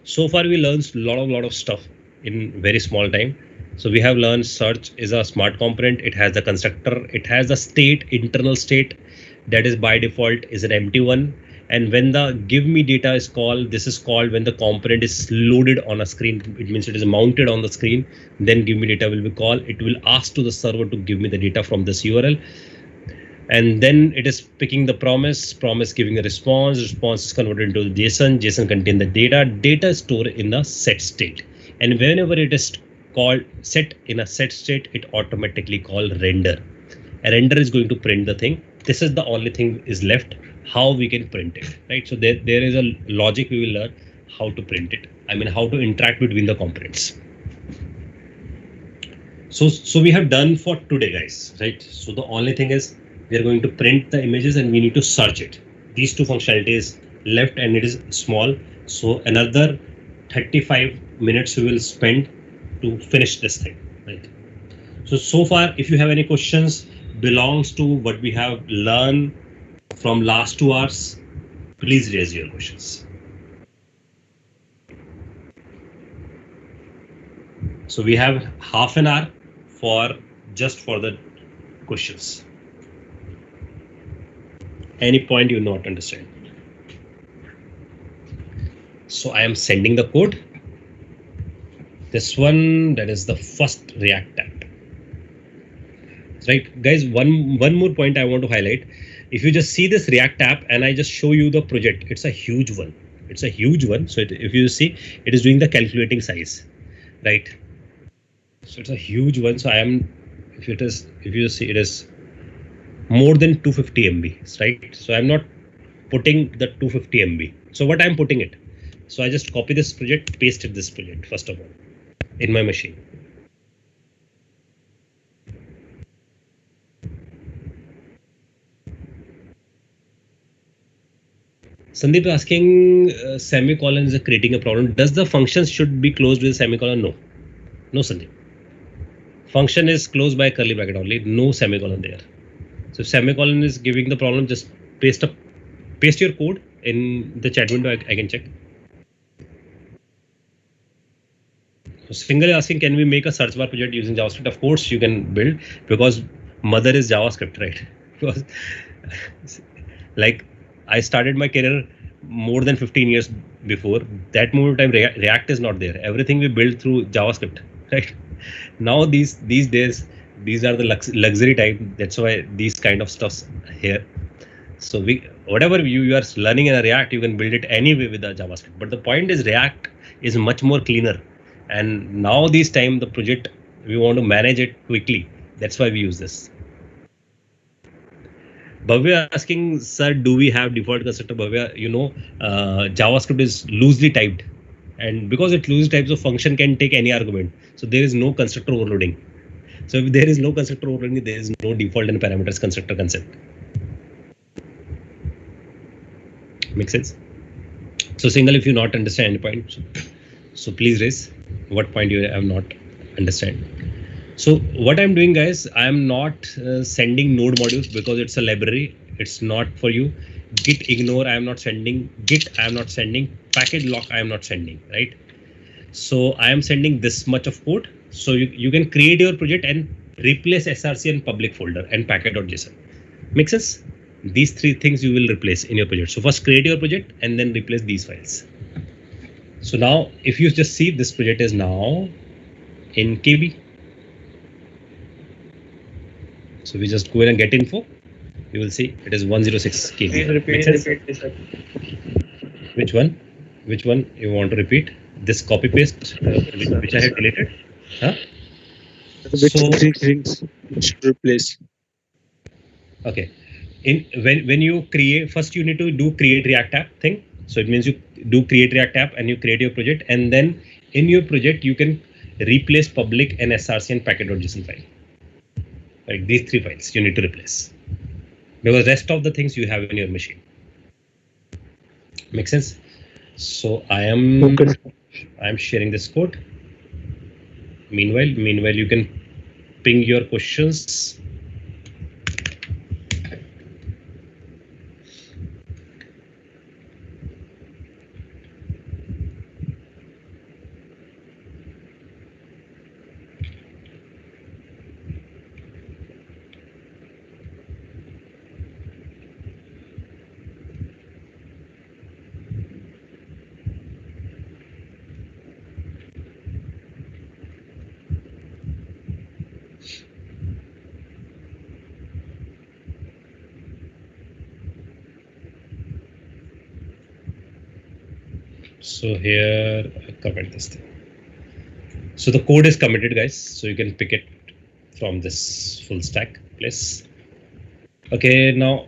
So far we learned a lot of stuff in very small time. So we have learned search is a smart component. It has the constructor. It has the state, internal state, that is by default is an empty one. And when the give me data is called, this is called when the component is loaded on a screen. It means it is mounted on the screen. Then give me data will be called. It will ask to the server to give me the data from this URL. And then it is picking the promise giving a response is converted into JSON contain the data is stored in the set state. And whenever it is called set in a set state, it automatically called render. A render is going to print the thing. This is the only thing is left, how we can print it, right? So there is a logic we will learn how to print it. I mean, how to interact between the components. So we have done for today, guys, right? So the only thing is we are going to print the images and we need to search it. These two functionalities left and it is small. So another 35 minutes we will spend to finish this thing, right? So far, if you have any questions belongs to what we have learned from last 2 hours, please raise your questions. So we have half an hour for the questions. Any point you not understand. So I am sending the code. This one, that is the first React app. Right, guys, one more point I want to highlight. If you just see this React app and I just show you the project, it's a huge one. It's a huge one. So if you see, it is doing the calculating size, right? So it's a huge one. So if you see, it is more than 250 MB, right? So I'm not putting the 250 MB. So what I'm putting it? So I just copy this project, pasted this project first of all in my machine. Sandeep is asking, semicolon is creating a problem. Does the function should be closed with semicolon? No. No, Sandeep. Function is closed by curly bracket only. No semicolon there. So if semicolon is giving the problem, just paste your code in the chat window. I can check. So Single is asking, can we make a search bar project using JavaScript? Of course you can build, because mother is JavaScript, right? Because like I started my career more than 15 years before. That moment of time, React is not there. Everything we build through JavaScript, right? Now these days, these are the luxury time. That's why these kind of stuffs here. So whatever you are learning in a React, you can build it anyway with the JavaScript. But the point is React is much more cleaner. And now this time the project, we want to manage it quickly. That's why we use this. Bhavya asking, sir, do we have default constructor? Bhavya, JavaScript is loosely typed, and because it's loosely typed, so function can take any argument. So there is no constructor overloading. So if there is no constructor overloading, there is no default and parameters constructor concept. Make sense? So Single, if you not understand any point, so please raise what point you have not understand. So what I'm doing, guys, I'm not sending node modules because it's a library. It's not for you. Git ignore, I am not sending. Git, I am not sending. Package lock, I am not sending, right? So I am sending this much of code. So you can create your project and replace src and public folder and packet.json. Make sense? These three things you will replace in your project. So first create your project and then replace these files. So now if you just see, this project is now in KB. So we just go in and get info. You will see it is 106 KB. Please repeat this. Which one? Which one you want to repeat? This copy paste which I have deleted. Huh? Which three things should replace? Okay. When you create, first you need to do create React app thing. So it means you do create React app and you create your project, and then in your project you can replace public and src and packet.json file. Like these three files you need to replace, because rest of the things you have in your machine. Make sense? So I am sharing this code. Meanwhile you can ping your questions. So here I covered this thing. So the code is committed, guys. So you can pick it from this full stack place. Okay, now